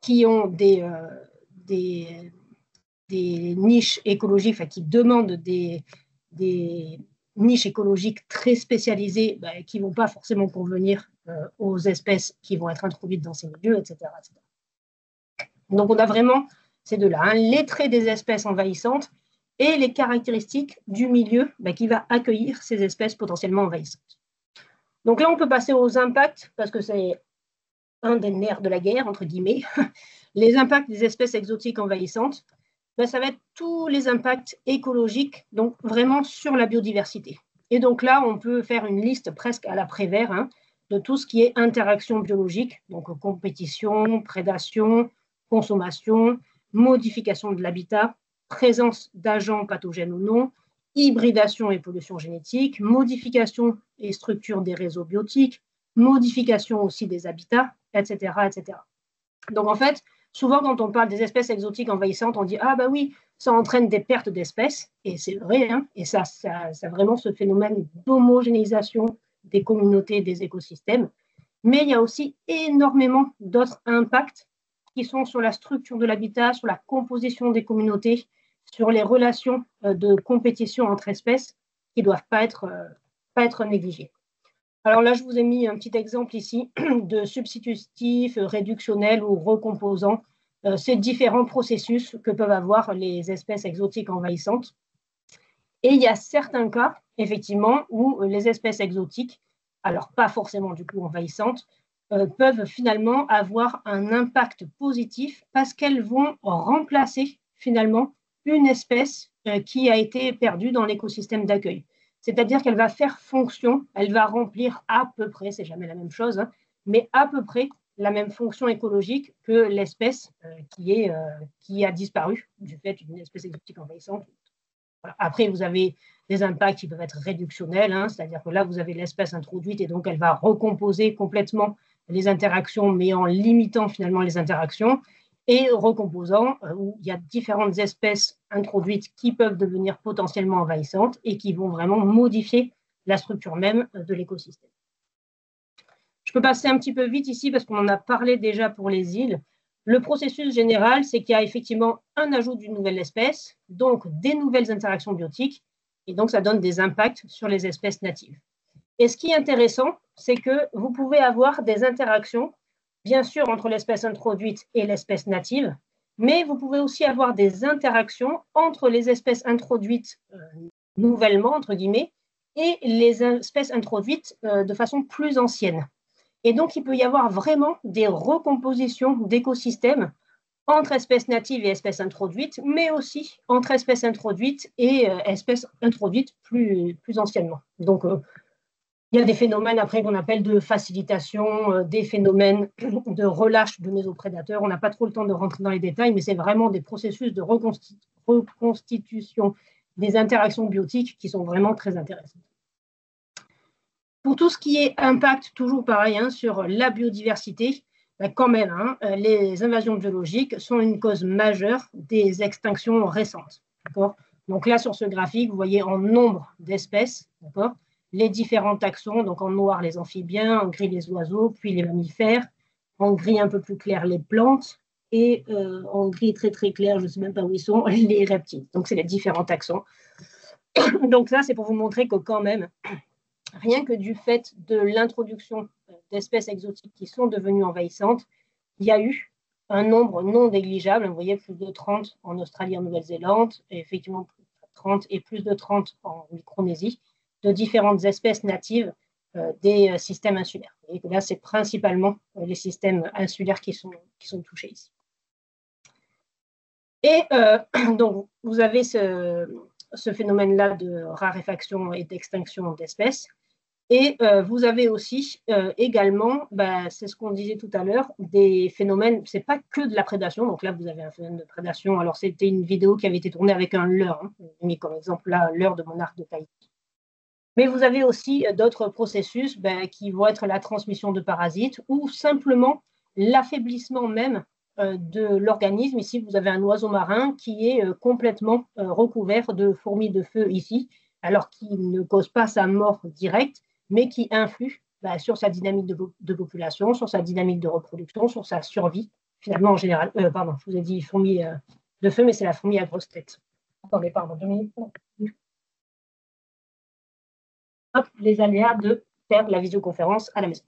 qui ont des niches écologiques, qui demandent des niches écologiques très spécialisées qui ne vont pas forcément convenir aux espèces qui vont être introduites dans ces milieux, etc. Donc, on a vraiment ces deux-là, les traits des espèces envahissantes et les caractéristiques du milieu qui va accueillir ces espèces potentiellement envahissantes. Donc là, on peut passer aux impacts, parce que c'est un des nerfs de la guerre, entre guillemets. Les impacts des espèces exotiques envahissantes, ça va être tous les impacts écologiques, donc vraiment sur la biodiversité. Et donc là, on peut faire une liste presque à la Prévert de tout ce qui est interaction biologique, donc compétition, prédation, consommation, modification de l'habitat, présence d'agents pathogènes ou non, hybridation et pollution génétique, modification et structure des réseaux biotiques, modification aussi des habitats, etc., etc. Donc en fait, souvent quand on parle des espèces exotiques envahissantes, on dit « Ah bah oui, ça entraîne des pertes d'espèces », et c'est vrai, et ça vraiment ce phénomène d'homogénéisation des communautés, des écosystèmes. Mais il y a aussi énormément d'autres impacts qui sont sur la structure de l'habitat, sur la composition des communautés, sur les relations de compétition entre espèces qui ne doivent pas être négligées. Alors là, je vous ai mis un petit exemple ici de substitutif, réductionnel ou recomposant, ces différents processus que peuvent avoir les espèces exotiques envahissantes. Et il y a certains cas, effectivement, où les espèces exotiques, alors pas forcément du coup envahissantes, peuvent finalement avoir un impact positif parce qu'elles vont remplacer finalement une espèce qui a été perdue dans l'écosystème d'accueil. C'est-à-dire qu'elle va faire fonction, elle va remplir à peu près, c'est jamais la même chose, mais à peu près la même fonction écologique que l'espèce qui a disparu du fait d'une espèce exotique envahissante. Voilà. Après, vous avez des impacts qui peuvent être réductionnels, c'est-à-dire que là, vous avez l'espèce introduite et donc elle va recomposer complètement les interactions, mais en limitant finalement les interactions, et recomposant, où il y a différentes espèces introduites qui peuvent devenir potentiellement envahissantes et qui vont vraiment modifier la structure même de l'écosystème. Je peux passer un petit peu vite ici parce qu'on en a parlé déjà pour les îles. Le processus général, c'est qu'il y a effectivement un ajout d'une nouvelle espèce, donc des nouvelles interactions biotiques, et donc ça donne des impacts sur les espèces natives. Et ce qui est intéressant, c'est que vous pouvez avoir des interactions, bien sûr, entre l'espèce introduite et l'espèce native, mais vous pouvez aussi avoir des interactions entre les espèces introduites nouvellement, entre guillemets, et les espèces introduites de façon plus ancienne. Et donc, il peut y avoir vraiment des recompositions d'écosystèmes entre espèces natives et espèces introduites, mais aussi entre espèces introduites et espèces introduites plus anciennement. Donc, il y a des phénomènes après qu'on appelle de facilitation, des phénomènes de relâche de mésoprédateurs. On n'a pas trop le temps de rentrer dans les détails, mais c'est vraiment des processus de reconstitution des interactions biotiques qui sont vraiment très intéressants. Pour tout ce qui est impact, toujours pareil, sur la biodiversité, quand même, les invasions biologiques sont une cause majeure des extinctions récentes. Donc là, sur ce graphique, vous voyez en nombre d'espèces, les différents taxons, donc en noir les amphibiens, en gris les oiseaux, puis les mammifères, en gris un peu plus clair les plantes, et en gris très très clair, je ne sais même pas où ils sont, les reptiles. Donc c'est les différents taxons. Donc ça, c'est pour vous montrer que quand même, rien que du fait de l'introduction d'espèces exotiques qui sont devenues envahissantes, il y a eu un nombre non négligeable, vous voyez, plus de 30 en Australie, en Nouvelle-Zélande, et effectivement plus de 30 et plus de 30 en Micronésie, de différentes espèces natives des systèmes insulaires. Vous voyez que là, c'est principalement les systèmes insulaires qui sont touchés ici. Et donc, vous avez ce phénomène-là de raréfaction et d'extinction d'espèces. Et vous avez aussi également, c'est ce qu'on disait tout à l'heure, des phénomènes, ce n'est pas que de la prédation. Donc là, vous avez un phénomène de prédation. Alors, c'était une vidéo qui avait été tournée avec un leurre. Hein. J'ai mis comme exemple là leurre de monarque de Tahiti. Mais vous avez aussi d'autres processus qui vont être la transmission de parasites ou simplement l'affaiblissement même de l'organisme. Ici, vous avez un oiseau marin qui est complètement recouvert de fourmis de feu ici, alors qu'il ne cause pas sa mort directe, mais qui influe sur sa dynamique de population, sur sa dynamique de reproduction, sur sa survie, finalement en général. Pardon, je vous ai dit fourmi de feu, mais c'est la fourmi à grosse tête. Attendez, pardon, 2 minutes. Hop, les aléas de faire la visioconférence à la maison.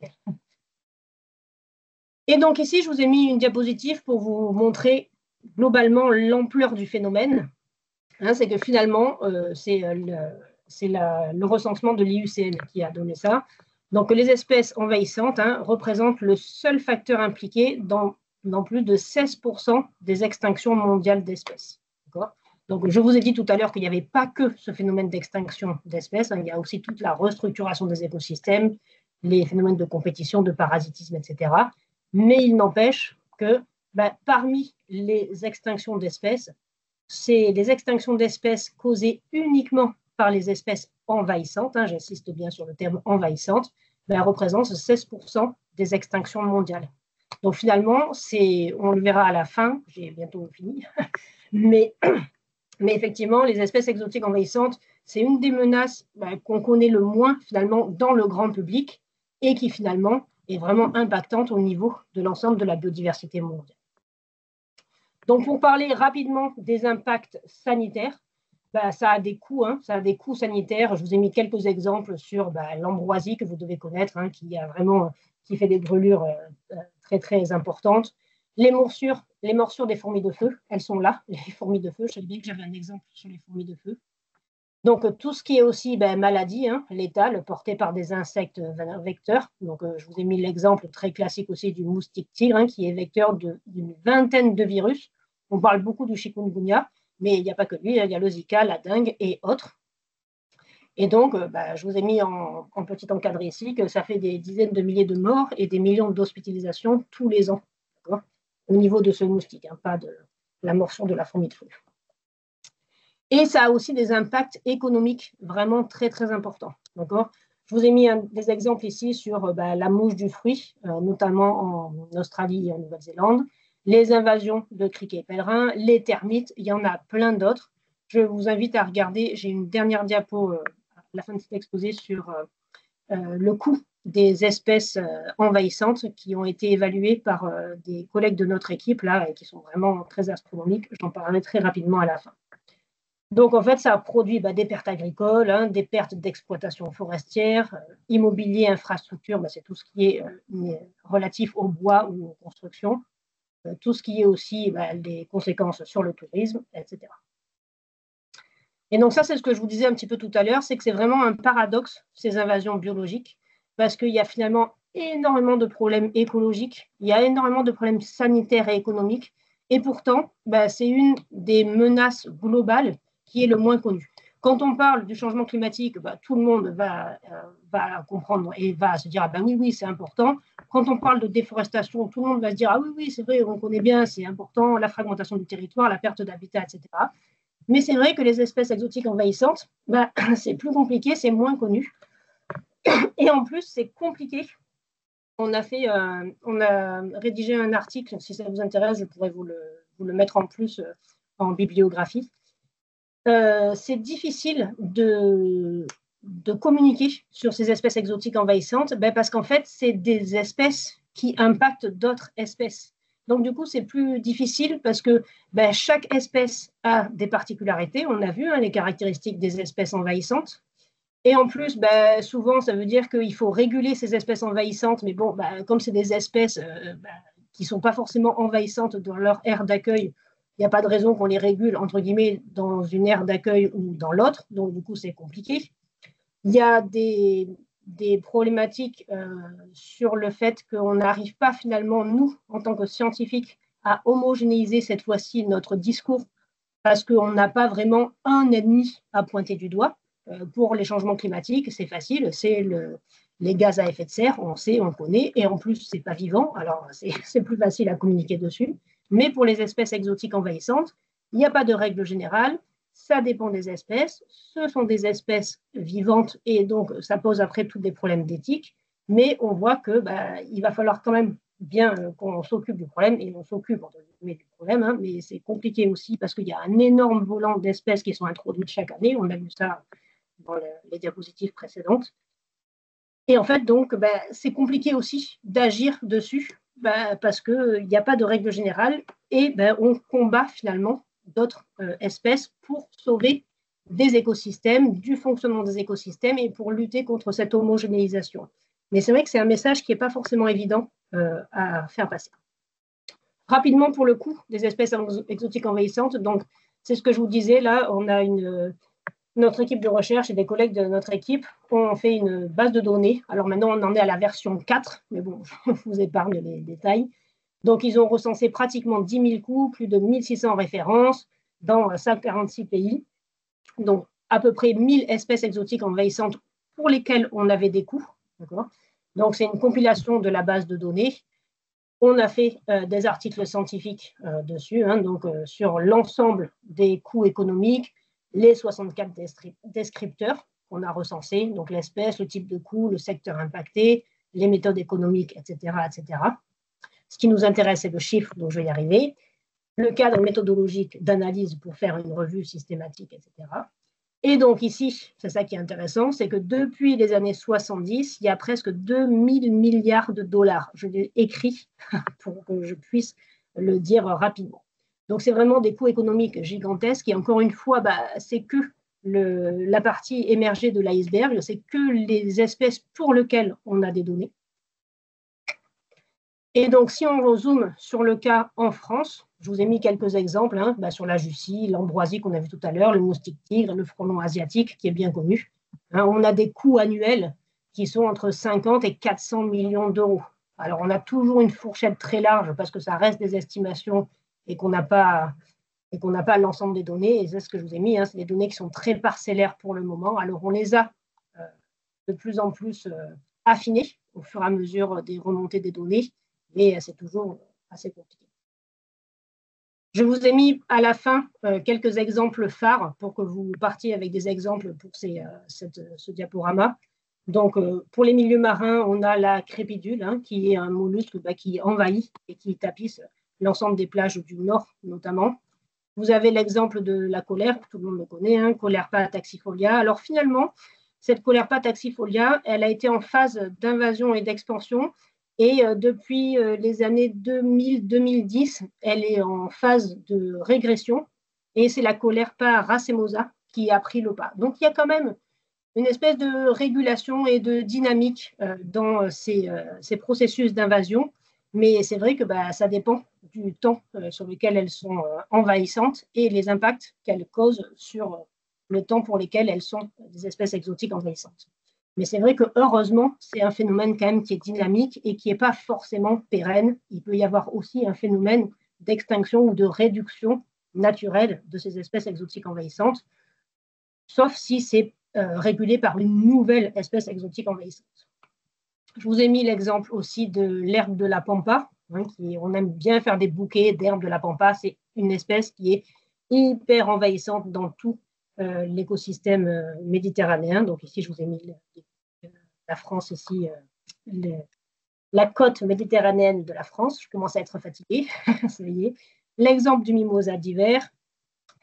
Et donc ici, je vous ai mis une diapositive pour vous montrer globalement l'ampleur du phénomène. Hein, c'est que finalement, c'est le recensement de l'IUCN qui a donné ça. Donc les espèces envahissantes représentent le seul facteur impliqué dans plus de 16% des extinctions mondiales d'espèces. Donc je vous ai dit tout à l'heure qu'il n'y avait pas que ce phénomène d'extinction d'espèces, il y a aussi toute la restructuration des écosystèmes, les phénomènes de compétition, de parasitisme, etc. Mais il n'empêche que parmi les extinctions d'espèces, c'est les extinctions d'espèces causées uniquement par les espèces envahissantes, j'insiste bien sur le terme envahissante, représentent 16% des extinctions mondiales. Donc finalement, on le verra à la fin, j'ai bientôt fini, mais effectivement, les espèces exotiques envahissantes, c'est une des menaces qu'on connaît le moins finalement dans le grand public et qui finalement est vraiment impactante au niveau de l'ensemble de la biodiversité mondiale. Donc, pour parler rapidement des impacts sanitaires, ça a des coûts, ça a des coûts sanitaires. Je vous ai mis quelques exemples sur l'ambroisie que vous devez connaître, qui fait des brûlures très, très importantes. Les morsures des fourmis de feu, elles sont là, les fourmis de feu. Je savais bien que j'avais un exemple sur les fourmis de feu. Donc, tout ce qui est aussi maladie létale portée par des insectes vecteurs. Donc, je vous ai mis l'exemple très classique aussi du moustique tigre qui est vecteur d'une vingtaine de virus. On parle beaucoup du chikungunya, mais il n'y a pas que lui, il y a le Zika, la dengue et autres. Et donc, je vous ai mis en petit encadré ici que ça fait des dizaines de milliers de morts et des millions d'hospitalisations tous les ans, au niveau de ce moustique, pas de la morsure de la fourmi de feu. Et ça a aussi des impacts économiques vraiment très, très importants. Je vous ai mis des exemples ici sur la mouche du fruit, notamment en Australie et en Nouvelle-Zélande, les invasions de criquets pèlerins, les termites, il y en a plein d'autres. Je vous invite à regarder, j'ai une dernière diapo à la fin de cet exposé sur le coût des espèces envahissantes qui ont été évaluées par des collègues de notre équipe là, et qui sont vraiment très astronomiques. J'en parlerai très rapidement à la fin. Donc, en fait, ça a produit des pertes agricoles, des pertes d'exploitation forestière, immobilier, infrastructure, c'est tout ce qui est relatif au bois ou aux constructions, tout ce qui est aussi les conséquences sur le tourisme, etc. Et donc ça, c'est ce que je vous disais un petit peu tout à l'heure, c'est que c'est vraiment un paradoxe, ces invasions biologiques, parce qu'il y a finalement énormément de problèmes écologiques, il y a énormément de problèmes sanitaires et économiques, et pourtant, c'est une des menaces globales qui est le moins connu. Quand on parle du changement climatique, tout le monde va comprendre et va se dire oui, c'est important. Quand on parle de déforestation, tout le monde va se dire oui, c'est vrai, on connaît bien, c'est important, la fragmentation du territoire, la perte d'habitat, etc. Mais c'est vrai que les espèces exotiques envahissantes, c'est plus compliqué, c'est moins connu. Et en plus, c'est compliqué. On a rédigé un article, si ça vous intéresse, je pourrais vous le mettre en plus en bibliographie. C'est difficile de communiquer sur ces espèces exotiques envahissantes parce qu'en fait, c'est des espèces qui impactent d'autres espèces. Donc, du coup, c'est plus difficile parce que chaque espèce a des particularités. On a vu les caractéristiques des espèces envahissantes. Et en plus, souvent, ça veut dire qu'il faut réguler ces espèces envahissantes. Mais bon, comme c'est des espèces qui ne sont pas forcément envahissantes dans leur aire d'accueil, il n'y a pas de raison qu'on les régule, entre guillemets, dans une aire d'accueil ou dans l'autre. Donc, du coup, c'est compliqué. Il y a des problématiques sur le fait qu'on n'arrive pas finalement, nous, en tant que scientifiques, à homogénéiser cette fois-ci notre discours parce qu'on n'a pas vraiment un ennemi à pointer du doigt. Pour les changements climatiques, c'est facile, c'est les gaz à effet de serre, on sait, on connaît, et en plus, ce n'est pas vivant, alors c'est plus facile à communiquer dessus. Mais pour les espèces exotiques envahissantes, il n'y a pas de règle générale, ça dépend des espèces, ce sont des espèces vivantes, et donc ça pose après tous des problèmes d'éthique, mais on voit qu'il va falloir quand même bien qu'on s'occupe du problème, et on s'occupe du problème, hein, mais c'est compliqué aussi parce qu'il y a un énorme volant d'espèces qui sont introduites chaque année, on a vu ça dans les diapositives précédentes. Et en fait, donc, c'est compliqué aussi d'agir dessus parce qu'il n'y a pas de règle générale et on combat finalement d'autres espèces pour sauver des écosystèmes, du fonctionnement des écosystèmes et pour lutter contre cette homogénéisation. Mais c'est vrai que c'est un message qui n'est pas forcément évident à faire passer. Rapidement, pour le coup, des espèces exotiques envahissantes, donc c'est ce que je vous disais, là, on a notre équipe de recherche et des collègues de notre équipe ont fait une base de données. Alors maintenant, on en est à la version 4, mais bon, je vous épargne les détails. Donc, ils ont recensé pratiquement 10 000 coups, plus de 1600 références dans 146 pays. Donc, à peu près 1000 espèces exotiques envahissantes pour lesquelles on avait des coûts. Donc, c'est une compilation de la base de données. On a fait des articles scientifiques dessus, hein, donc sur l'ensemble des coûts économiques, les 64 descripteurs qu'on a recensés, donc l'espèce, le type de coût, le secteur impacté, les méthodes économiques, etc., etc. Ce qui nous intéresse, c'est le chiffre, donc je vais y arriver, le cadre méthodologique d'analyse pour faire une revue systématique, etc. Et donc ici, c'est ça qui est intéressant, c'est que depuis les années 70, il y a presque 2000 milliards de dollars. Je l'ai écrit pour que je puisse le dire rapidement. Donc, c'est vraiment des coûts économiques gigantesques. Et encore une fois, c'est que la partie émergée de l'iceberg, c'est que les espèces pour lesquelles on a des données. Et donc, si on rezoome sur le cas en France, je vous ai mis quelques exemples sur la Jussie, l'ambroisie qu'on a vu tout à l'heure, le moustique tigre, le frelon asiatique qui est bien connu. On a des coûts annuels qui sont entre 50 et 400 millions d'euros. Alors, on a toujours une fourchette très large parce que ça reste des estimations et qu'on n'a pas l'ensemble des données. Et c'est ce que je vous ai mis, c'est des données qui sont très parcellaires pour le moment. Alors, on les a de plus en plus affinées au fur et à mesure des remontées des données, mais c'est toujours assez compliqué. Je vous ai mis à la fin quelques exemples phares pour que vous partiez avec des exemples pour ce diaporama. Donc, pour les milieux marins, on a la crépidule, qui est un mollusque qui envahit et qui tapisse l'ensemble des plages du Nord, notamment. Vous avez l'exemple de la colère, tout le monde le connaît, Colerpa taxifolia. Alors, finalement, cette Colerpa taxifolia, elle a été en phase d'invasion et d'expansion. Et depuis les années 2000-2010, elle est en phase de régression. Et c'est la Colerpa racemosa qui a pris le pas. Donc, il y a quand même une espèce de régulation et de dynamique dans ces processus d'invasion. Mais c'est vrai que ça dépend du temps sur lequel elles sont envahissantes et les impacts qu'elles causent sur le temps pour lesquels elles sont des espèces exotiques envahissantes. Mais c'est vrai que heureusement, c'est un phénomène quand même qui est dynamique et qui n'est pas forcément pérenne. Il peut y avoir aussi un phénomène d'extinction ou de réduction naturelle de ces espèces exotiques envahissantes, sauf si c'est régulé par une nouvelle espèce exotique envahissante. Je vous ai mis l'exemple aussi de l'herbe de la pampa. On aime bien faire des bouquets d'herbe de la pampa. C'est une espèce qui est hyper envahissante dans tout l'écosystème méditerranéen. Donc ici, je vous ai mis la France ici, la côte méditerranéenne de la France. Je commence à être fatiguée. Ça y est. L'exemple du mimosa d'hiver.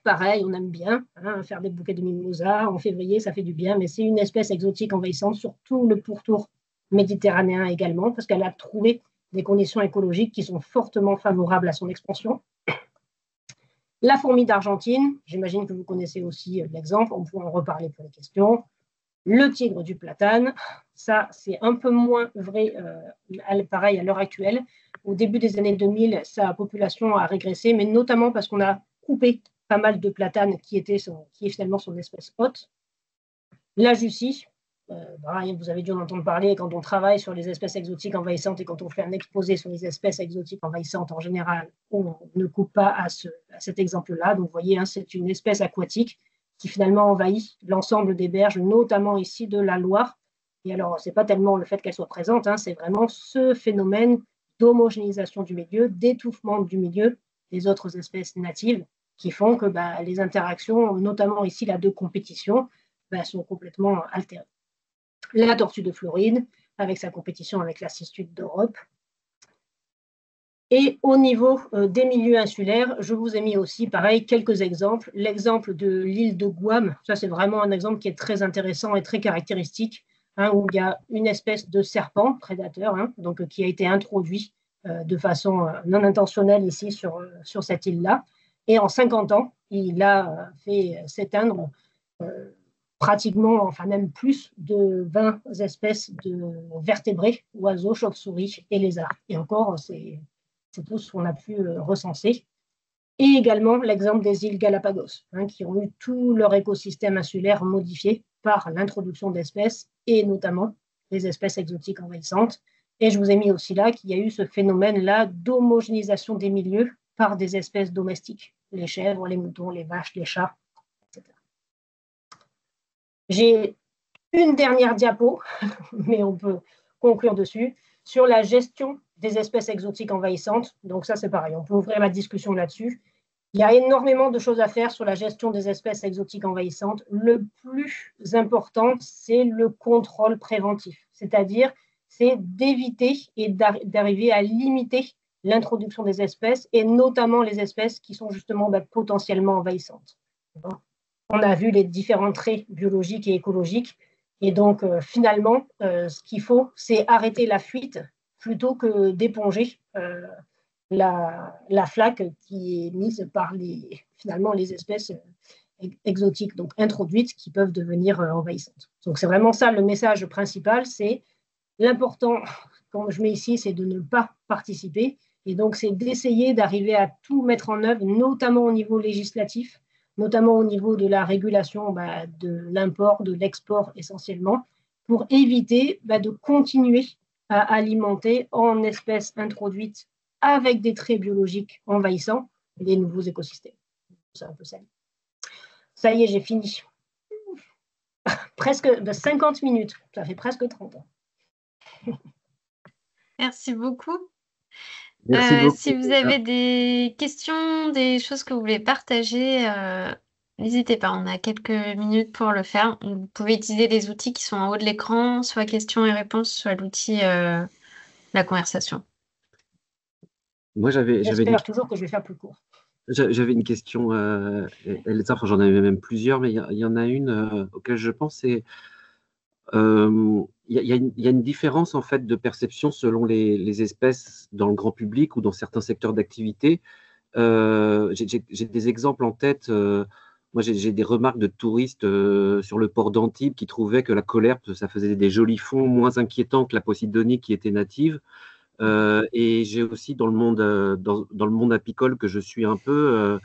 Pareil, on aime bien faire des bouquets de mimosa. En février, ça fait du bien, mais c'est une espèce exotique envahissante, surtout le pourtour méditerranéen également, parce qu'elle a trouvé des conditions écologiques qui sont fortement favorables à son expansion. La fourmi d'Argentine, j'imagine que vous connaissez aussi l'exemple, on pourra en reparler pour les questions. Le tigre du platane, ça c'est un peu moins vrai, pareil à l'heure actuelle. Au début des années 2000, sa population a régressé, mais notamment parce qu'on a coupé pas mal de platanes qui est finalement son espèce hôte. La Jussie, vous avez dû en entendre parler quand on travaille sur les espèces exotiques envahissantes et quand on fait un exposé sur les espèces exotiques envahissantes en général, on ne coupe pas à cet exemple-là. Donc, vous voyez, hein, c'est une espèce aquatique qui finalement envahit l'ensemble des berges, notamment ici de la Loire. Et alors, ce n'est pas tellement le fait qu'elle soit présente, hein, c'est vraiment ce phénomène d'homogénéisation du milieu, d'étouffement du milieu des autres espèces natives qui font que les interactions, notamment ici la de compétition, sont complètement altérées. La tortue de Floride, avec sa compétition avec la cistude d'Europe. Et au niveau des milieux insulaires, je vous ai mis aussi, pareil, quelques exemples. L'exemple de l'île de Guam, ça c'est vraiment un exemple qui est très intéressant et très caractéristique, hein, où il y a une espèce de serpent prédateur, hein, donc, qui a été introduit de façon non intentionnelle ici sur cette île-là. Et en 50 ans, il a fait s'éteindre pratiquement, enfin même plus de 20 espèces de vertébrés, oiseaux, chauves-souris et lézards. Et encore, c'est tout ce qu'on a pu recenser. Et également l'exemple des îles Galapagos, hein, qui ont eu tout leur écosystème insulaire modifié par l'introduction d'espèces, et notamment les espèces exotiques envahissantes. Et je vous ai mis aussi là qu'il y a eu ce phénomène-là d'homogénéisation des milieux par des espèces domestiques, les chèvres, les moutons, les vaches, les chats, etc. J'ai une dernière diapo, mais on peut conclure dessus, sur la gestion des espèces exotiques envahissantes. Donc ça, c'est pareil, on peut ouvrir la discussion là-dessus. Il y a énormément de choses à faire sur la gestion des espèces exotiques envahissantes. Le plus important, c'est le contrôle préventif, c'est-à-dire c'est d'éviter et d'arriver à limiter l'introduction des espèces, et notamment les espèces qui sont justement potentiellement envahissantes. On a vu les différents traits biologiques et écologiques. Et donc, finalement, ce qu'il faut, c'est arrêter la fuite plutôt que d'éponger la flaque qui est mise par finalement les espèces exotiques, donc introduites, qui peuvent devenir envahissantes. Donc, c'est vraiment ça le message principal, c'est l'important, comme je mets ici, c'est de ne pas participer. Et donc, c'est d'essayer d'arriver à tout mettre en œuvre, notamment au niveau législatif, notamment au niveau de la régulation de l'import, de l'export essentiellement, pour éviter de continuer à alimenter en espèces introduites avec des traits biologiques envahissants les nouveaux écosystèmes. C'est un peu ça. Ça y est, j'ai fini. Presque 50 minutes, ça fait presque 30 ans. Merci beaucoup. Merci beaucoup. Si vous avez des questions, des choses que vous voulez partager, n'hésitez pas, on a quelques minutes pour le faire. Vous pouvez utiliser les outils qui sont en haut de l'écran, soit questions et réponses, soit l'outil la conversation. Moi, j'espère toujours que je vais faire plus court. J'avais une question, Elsa, enfin, j'en avais même plusieurs, mais il y en a une auquel je pense, c'est il y a une différence en fait de perception selon les espèces dans le grand public ou dans certains secteurs d'activité. J'ai des exemples en tête. Moi, j'ai des remarques de touristes sur le port d'Antibes qui trouvaient que la colherpe, ça faisait des jolis fonds moins inquiétants que la posidonie qui était native. Et j'ai aussi dans le monde apicole que je suis un peu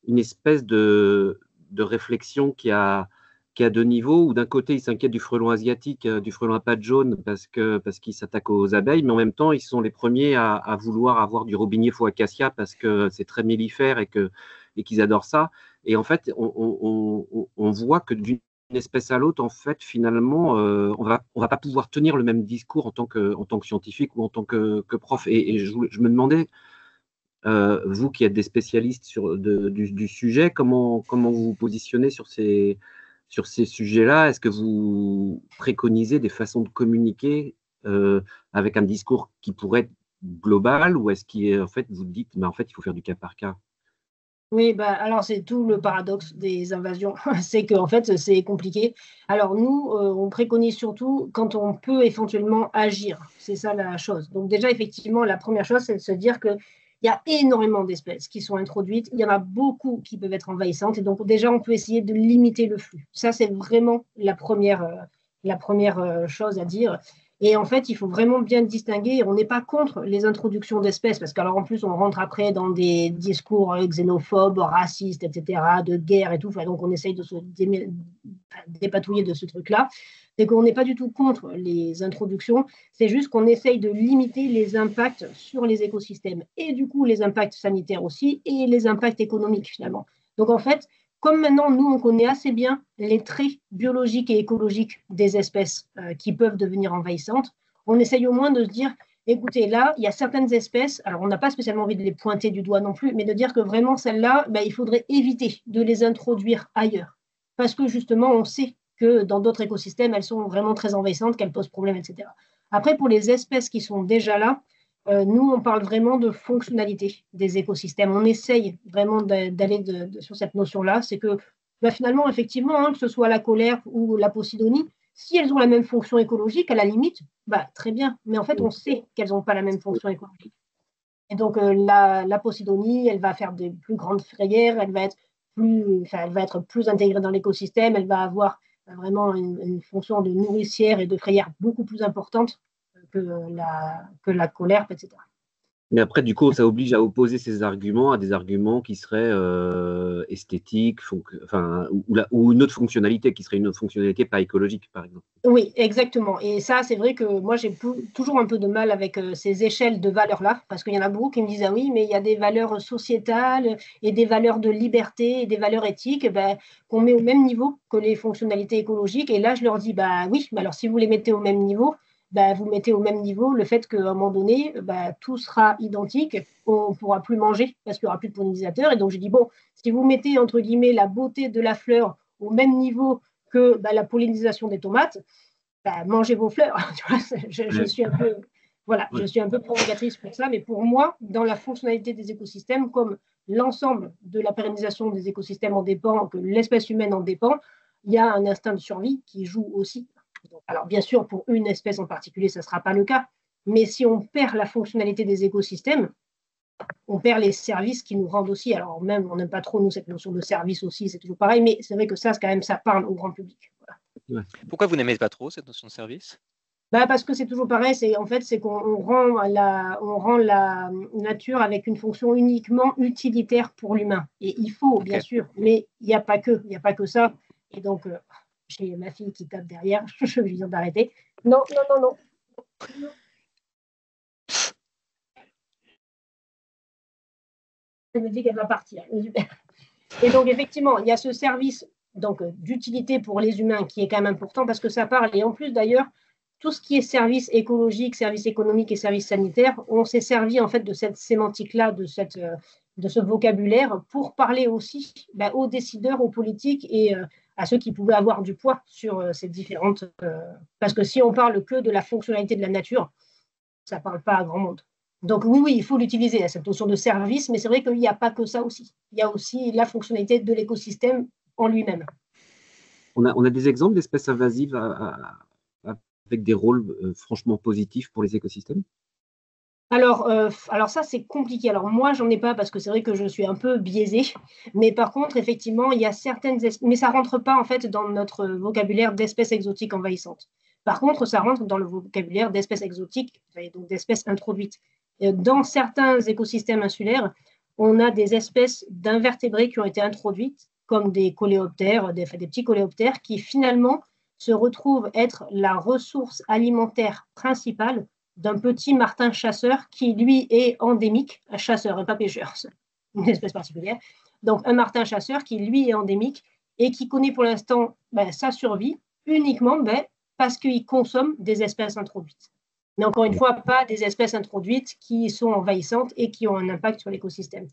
une espèce de réflexion qui a deux niveaux, où d'un côté ils s'inquiètent du frelon asiatique, du frelon à pattes jaunes parce qu'il s'attaque aux abeilles, mais en même temps ils sont les premiers à vouloir avoir du robinier faux acacia parce que c'est très mellifère et qu'ils adorent ça. Et en fait on voit que d'une espèce à l'autre, en fait, finalement, on va pas pouvoir tenir le même discours en tant que scientifique ou en tant que prof. Et je me demandais, vous qui êtes des spécialistes du sujet, comment vous vous positionnez sur ces sujets-là? Est-ce que vous préconisez des façons de communiquer avec un discours qui pourrait être global, ou est-ce qu'en fait, vous dites, mais en fait, il faut faire du cas par cas? Oui, alors c'est tout le paradoxe des invasions, c'est qu'en fait c'est compliqué. Alors nous, on préconise surtout quand on peut éventuellement agir, c'est ça la chose. Donc déjà effectivement, la première chose, c'est de se dire qu'il y a énormément d'espèces qui sont introduites, il y en a beaucoup qui peuvent être envahissantes, et donc déjà on peut essayer de limiter le flux. Ça c'est vraiment la première la première chose à dire. Et en fait, il faut vraiment bien distinguer. On n'est pas contre les introductions d'espèces, parce qu'alors en plus, on rentre après dans des discours xénophobes, racistes, etc., de guerre et tout. Enfin, donc, on essaye de se dépatouiller de ce truc-là. C'est qu'on n'est pas du tout contre les introductions. C'est juste qu'on essaye de limiter les impacts sur les écosystèmes et du coup, les impacts sanitaires aussi et les impacts économiques finalement. Donc, en fait, comme maintenant, nous, on connaît assez bien les traits biologiques et écologiques des espèces qui peuvent devenir envahissantes, on essaye au moins de se dire, écoutez, là, il y a certaines espèces, alors on n'a pas spécialement envie de les pointer du doigt non plus, mais de dire que vraiment, celles-là, ben, il faudrait éviter de les introduire ailleurs. Parce que justement, on sait que dans d'autres écosystèmes, elles sont vraiment très envahissantes, qu'elles posent problème, etc. Après, pour les espèces qui sont déjà là, nous, on parle vraiment de fonctionnalité des écosystèmes. On essaye vraiment d'aller sur cette notion-là. C'est que bah, finalement, effectivement, hein, que ce soit la colère ou la posidonie, si elles ont la même fonction écologique, à la limite, bah, très bien. Mais en fait, on sait qu'elles n'ont pas la même fonction écologique. Et donc, la posidonie, elle va faire des plus grandes frayères, elle va être plus intégrée dans l'écosystème, elle va avoir vraiment une fonction de nourricière et de frayère beaucoup plus importante que la colère, etc. Mais après, du coup, ça oblige à opposer ces arguments à des arguments qui seraient esthétiques, enfin, ou une autre fonctionnalité, qui serait une autre fonctionnalité pas écologique, par exemple. Oui, exactement. Et ça, c'est vrai que moi, j'ai toujours un peu de mal avec ces échelles de valeurs-là, parce qu'il y en a beaucoup qui me disent, ah oui, mais il y a des valeurs sociétales et des valeurs de liberté et des valeurs éthiques ben, qu'on met au même niveau que les fonctionnalités écologiques. Et là, je leur dis, bah oui, mais alors si vous les mettez au même niveau, bah, vous mettez au même niveau le fait qu'à un moment donné, bah, tout sera identique, on ne pourra plus manger parce qu'il n'y aura plus de pollinisateurs. Et donc, je dis, bon, si vous mettez, entre guillemets, la beauté de la fleur au même niveau que bah, la pollinisation des tomates, bah, mangez vos fleurs. Je suis un peu, voilà, je suis un peu provocatrice pour ça, mais pour moi, dans la fonctionnalité des écosystèmes, comme l'ensemble de la pérennisation des écosystèmes en dépend, que l'espèce humaine en dépend, il y a un instinct de survie qui joue aussi. Donc, alors, bien sûr, pour une espèce en particulier, ça ne sera pas le cas, mais si on perd la fonctionnalité des écosystèmes, on perd les services qui nous rendent aussi. Alors, même, on n'aime pas trop, nous, cette notion de service aussi, c'est toujours pareil, mais c'est vrai que ça, quand même, ça parle au grand public. Voilà. Pourquoi vous n'aimez pas trop cette notion de service? Bah parce que c'est toujours pareil, c'est qu'on rend la nature avec une fonction uniquement utilitaire pour l'humain. Et il faut, bien sûr, mais il n'y a pas que ça. Et donc, j'ai ma fille qui tape derrière, je lui dis d'arrêter. Non, non, non, non. Elle me dit qu'elle va partir. Et donc, effectivement, il y a ce service d'utilité pour les humains qui est quand même important parce que ça parle. Et en plus, d'ailleurs, tout ce qui est service écologique, service économique et service sanitaire, on s'est servi en fait de cette sémantique-là, de ce vocabulaire pour parler aussi aux décideurs, aux politiques et à ceux qui pouvaient avoir du poids sur ces différentes… parce que si on parle que de la fonctionnalité de la nature, ça ne parle pas à grand monde. Donc oui, il faut l'utiliser, cette notion de service, mais c'est vrai qu'il n'y a pas que ça aussi. Il y a aussi la fonctionnalité de l'écosystème en lui-même. On a des exemples d'espèces invasives avec des rôles franchement positifs pour les écosystèmes? Alors ça, c'est compliqué. Alors moi, j'en ai pas parce que c'est vrai que je suis un peu biaisée. Mais par contre, effectivement, il y a certaines espèces, mais ça ne rentre pas en fait dans notre vocabulaire d'espèces exotiques envahissantes. Par contre, ça rentre dans le vocabulaire d'espèces exotiques, donc d'espèces introduites. Dans certains écosystèmes insulaires, on a des espèces d'invertébrés qui ont été introduites, comme des coléoptères, des petits coléoptères, qui finalement se retrouvent être la ressource alimentaire principale d'un petit martin chasseur qui, lui, est endémique, un chasseur, pas pêcheur, une espèce particulière. Donc, un martin chasseur qui, lui, est endémique et qui connaît pour l'instant sa survie uniquement parce qu'il consomme des espèces introduites. Mais encore une fois, pas des espèces introduites qui sont envahissantes et qui ont un impact sur l'écosystème.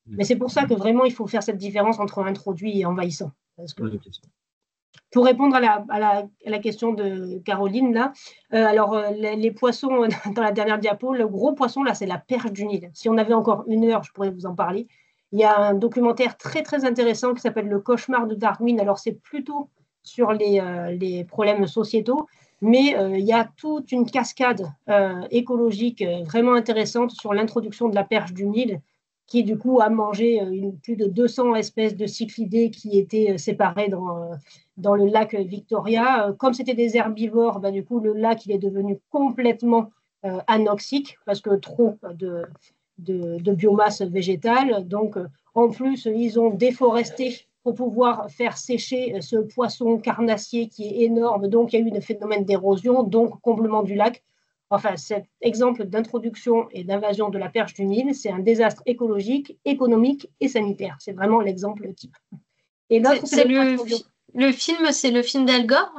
Mais c'est pour ça que vraiment, il faut faire cette différence entre introduit et envahissant. Parce que, pour répondre à la question de Caroline, là, les poissons, dans la dernière diapo, le gros poisson, là, c'est la perche du Nil. Si on avait encore 1 heure, je pourrais vous en parler. Il y a un documentaire très, très intéressant qui s'appelle Le cauchemar de Darwin. Alors, c'est plutôt sur les problèmes sociétaux, mais il y a toute une cascade écologique vraiment intéressante sur l'introduction de la perche du Nil qui du coup a mangé plus de 200 espèces de cyclidés qui étaient séparées dans le lac Victoria. Comme c'était des herbivores, du coup, le lac il est devenu complètement anoxique parce que trop de biomasse végétale. Donc, en plus, ils ont déforesté pour pouvoir faire sécher ce poisson carnassier qui est énorme. Donc, il y a eu un phénomène d'érosion, donc comblement du lac. Enfin, cet exemple d'introduction et d'invasion de la perche du Nil, c'est un désastre écologique, économique et sanitaire. C'est vraiment l'exemple type. Et l'autre, c'est le film, c'est le film d'Al Gore?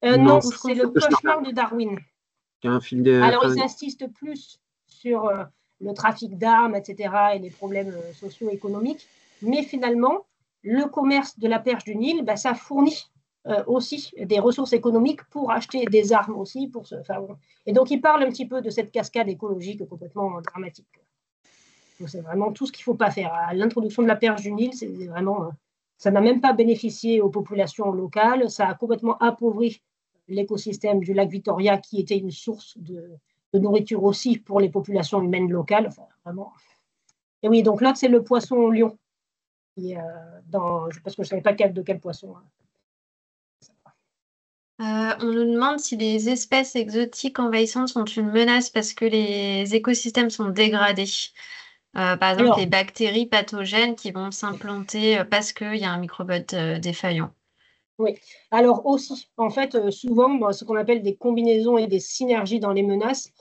Non, c'est le cauchemar de Darwin. Un film Alors, ils insistent plus sur le trafic d'armes, etc., et les problèmes socio-économiques. Mais finalement, le commerce de la perche du Nil, ça fournit aussi des ressources économiques pour acheter des armes aussi. Et donc, il parle un petit peu de cette cascade écologique complètement dramatique. Donc, c'est vraiment tout ce qu'il ne faut pas faire. À l'introduction de la perche du Nil, c'est vraiment, ça n'a même pas bénéficié aux populations locales. Ça a complètement appauvri l'écosystème du lac Victoria, qui était une source de nourriture aussi pour les populations humaines locales. Enfin, vraiment. Et oui, donc l'autre, c'est le poisson lion. Parce que je ne savais pas de quel poisson. On nous demande si les espèces exotiques envahissantes sont une menace parce que les écosystèmes sont dégradés. Par exemple, les bactéries pathogènes qui vont s'implanter parce qu'il y a un microbiote défaillant. Oui, alors aussi, en fait, souvent, ce qu'on appelle des combinaisons et des synergies dans les menaces,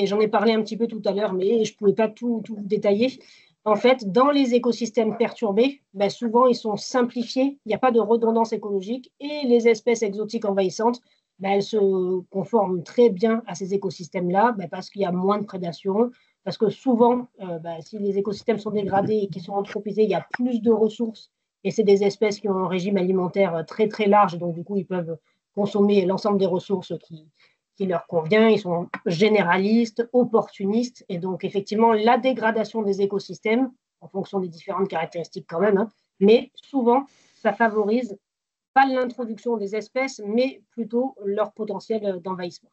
j'en ai parlé un petit peu tout à l'heure, mais je ne pouvais pas tout détailler. En fait, dans les écosystèmes perturbés, souvent, ils sont simplifiés, il n'y a pas de redondance écologique et les espèces exotiques envahissantes, elles se conforment très bien à ces écosystèmes-là parce qu'il y a moins de prédation, parce que souvent, si les écosystèmes sont dégradés et qu'ils sont anthropisés, il y a plus de ressources. Et c'est des espèces qui ont un régime alimentaire très, très large. Donc, du coup, ils peuvent consommer l'ensemble des ressources qui leur convient. Ils sont généralistes, opportunistes. Et donc, effectivement, la dégradation des écosystèmes, en fonction des différentes caractéristiques quand même, mais souvent, ça favorise pas l'introduction des espèces, mais plutôt leur potentiel d'envahissement.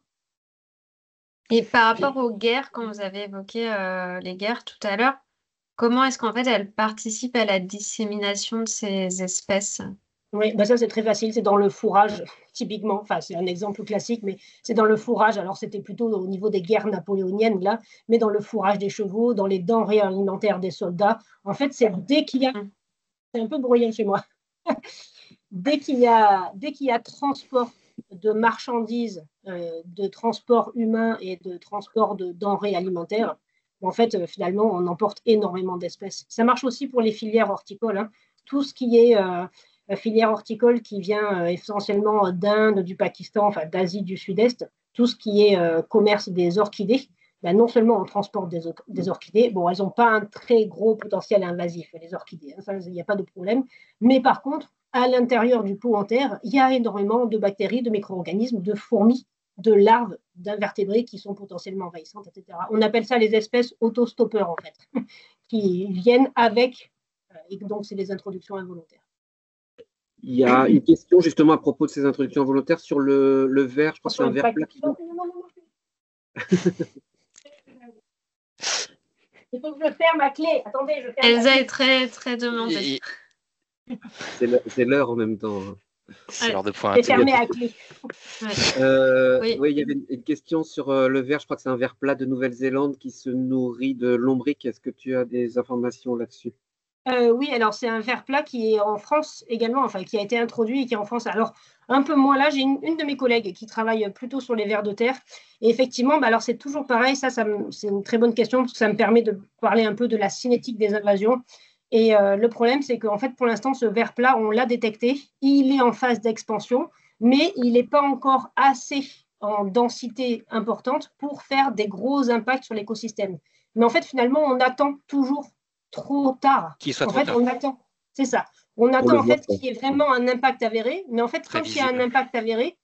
Et par rapport aux guerres, quand vous avez évoqué les guerres tout à l'heure, comment est-ce qu'en fait elles participent à la dissémination de ces espèces? Oui, ça c'est très facile, c'est dans le fourrage, typiquement. Enfin, c'est un exemple classique, mais c'est dans le fourrage. Alors, c'était plutôt au niveau des guerres napoléoniennes, là, mais dans le fourrage des chevaux, dans les denrées alimentaires des soldats. En fait, c'est dès qu'il y a... C'est un peu bruyant chez moi. Dès qu'il y a transport de marchandises, de transport humain et de transport de denrées alimentaires, en fait, finalement, on emporte énormément d'espèces. Ça marche aussi pour les filières horticoles. Hein. Tout ce qui est filière horticole qui vient essentiellement d'Inde, du Pakistan, enfin d'Asie du Sud-Est, tout ce qui est commerce des orchidées, non seulement on transporte des orchidées, bon, elles n'ont pas un très gros potentiel invasif, les orchidées, hein, ça, il n'y a pas de problème, mais par contre, à l'intérieur du pot en terre, il y a énormément de bactéries, de micro-organismes, de fourmis, de larves, d'invertébrés qui sont potentiellement envahissantes, etc. On appelle ça les espèces autostoppeurs, en fait, qui viennent avec, et donc c'est des introductions involontaires. Il y a une question justement à propos de ces introductions involontaires sur le verre. Je crois que c'est un verre plat. Il faut que je ferme ma clé. Attendez, je ferme. Elsa est très, très demandée. C'est l'heure en même temps. C'est l'heure de point. C'est fermé à clé. Oui, il y avait une question sur le verre. Je crois que c'est un verre plat de Nouvelle-Zélande qui se nourrit de lombric. Est-ce que tu as des informations là-dessus? Oui, alors c'est un ver plat qui est en France également, enfin qui a été introduit et qui est en France. Alors un peu moins là, j'ai une de mes collègues qui travaille plutôt sur les vers de terre. Et effectivement, alors c'est toujours pareil, c'est une très bonne question parce que ça me permet de parler un peu de la cinétique des invasions. Et le problème, c'est qu'en fait, pour l'instant, ce ver plat, on l'a détecté, il est en phase d'expansion, mais il n'est pas encore assez en densité importante pour faire des gros impacts sur l'écosystème. Mais en fait, finalement, on attend toujours trop tard. Qu'il soit en fait, tard. on attend. C'est ça. On attend en fait qu'il y ait vraiment un impact avéré. Mais en fait, quand il y a un impact avéré,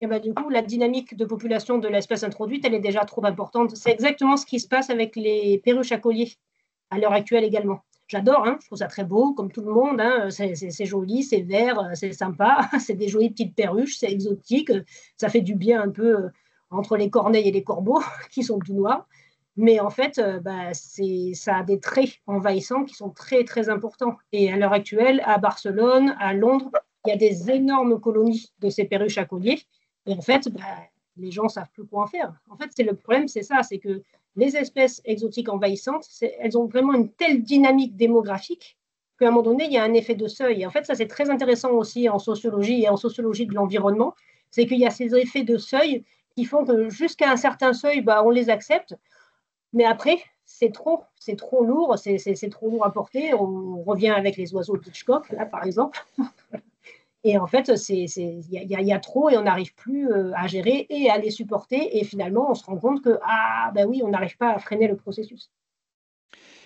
et du coup, la dynamique de population de l'espèce introduite, elle est déjà trop importante. C'est exactement ce qui se passe avec les perruches à collier à l'heure actuelle également. J'adore, hein, je trouve ça très beau, comme tout le monde. Hein, c'est joli, c'est vert, c'est sympa. C'est des jolies petites perruches, c'est exotique. Ça fait du bien un peu entre les corneilles et les corbeaux qui sont tout noirs. Mais en fait, ça a des traits envahissants qui sont très, très importants. Et à l'heure actuelle, à Barcelone, à Londres, il y a des énormes colonies de ces perruches à collier. Et en fait, les gens ne savent plus quoi en faire. En fait, le problème, c'est ça, c'est que les espèces exotiques envahissantes, elles ont vraiment une telle dynamique démographique qu'à un moment donné, il y a un effet de seuil. Et en fait, ça, c'est très intéressant aussi en sociologie et en sociologie de l'environnement, c'est qu'il y a ces effets de seuil qui font que jusqu'à un certain seuil, on les accepte, mais après, c'est trop lourd, c'est trop lourd à porter. On revient avec les oiseaux d'Hitchcock, là, par exemple. Et en fait, il y a trop et on n'arrive plus à gérer et à les supporter. Et finalement, on se rend compte que, oui, on n'arrive pas à freiner le processus.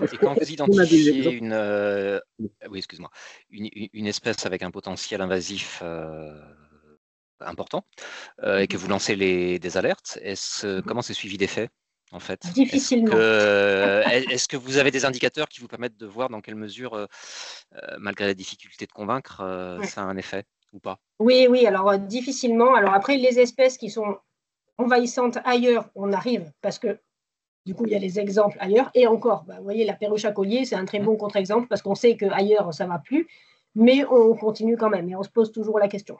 Et quand vous identifiez oui, excuse-moi, une espèce avec un potentiel invasif important et que vous lancez des alertes, comment c'est suivi des faits, en fait? Difficilement. Est-ce que vous avez des indicateurs qui vous permettent de voir dans quelle mesure, malgré la difficulté de convaincre, ça a un effet ou pas? Oui, alors difficilement. Alors après, les espèces qui sont envahissantes ailleurs, on arrive parce que du coup, il y a les exemples ailleurs. Et encore, vous voyez, la perruche à collier, c'est un très bon contre-exemple parce qu'on sait qu'ailleurs, ça ne va plus, mais on continue quand même et on se pose toujours la question.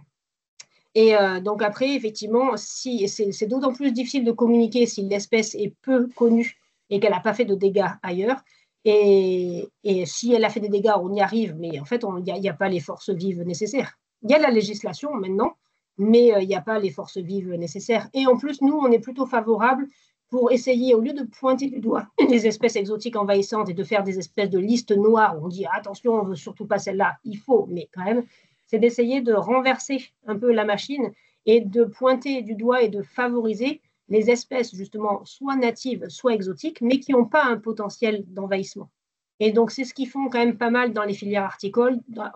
Et donc après, effectivement, c'est d'autant plus difficile de communiquer si l'espèce est peu connue et qu'elle n'a pas fait de dégâts ailleurs. Et si elle a fait des dégâts, on y arrive, mais en fait, il n'y a pas les forces vives nécessaires. Il y a la législation maintenant, mais il n'y a pas les forces vives nécessaires. Et en plus, nous, on est plutôt favorable pour essayer, au lieu de pointer du doigt les espèces exotiques envahissantes et de faire des espèces de listes noires où on dit attention, on ne veut surtout pas celle-là, il faut, mais quand même, c'est d'essayer de renverser un peu la machine et de pointer du doigt et de favoriser les espèces justement soit natives, soit exotiques, mais qui n'ont pas un potentiel d'envahissement. Et donc, c'est ce qu'ils font quand même pas mal dans les filières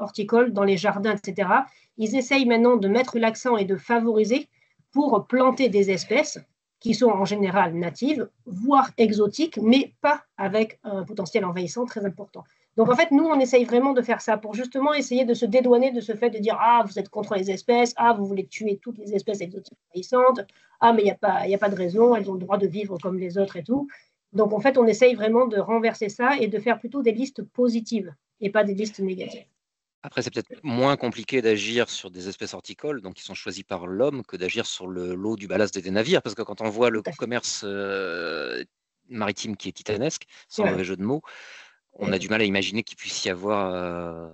horticoles, dans les jardins, etc. Ils essayent maintenant de mettre l'accent et de favoriser pour planter des espèces qui sont en général natives, voire exotiques, mais pas avec un potentiel envahissant très important. Donc, en fait, nous, on essaye vraiment de faire ça pour justement essayer de se dédouaner de ce fait de dire « Ah, vous êtes contre les espèces. Ah, vous voulez tuer toutes les espèces exotiques envahissantes. Ah, mais il n'y a pas de raison. Elles ont le droit de vivre comme les autres et tout. » Donc, en fait, on essaye vraiment de renverser ça et de faire plutôt des listes positives et pas des listes négatives. Après, c'est peut-être moins compliqué d'agir sur des espèces horticoles, donc qui sont choisies par l'homme, que d'agir sur le lot du ballast des navires, parce que quand on voit le commerce maritime qui est titanesque, sans mauvais jeu de mots, on a du mal à imaginer qu'il puisse y avoir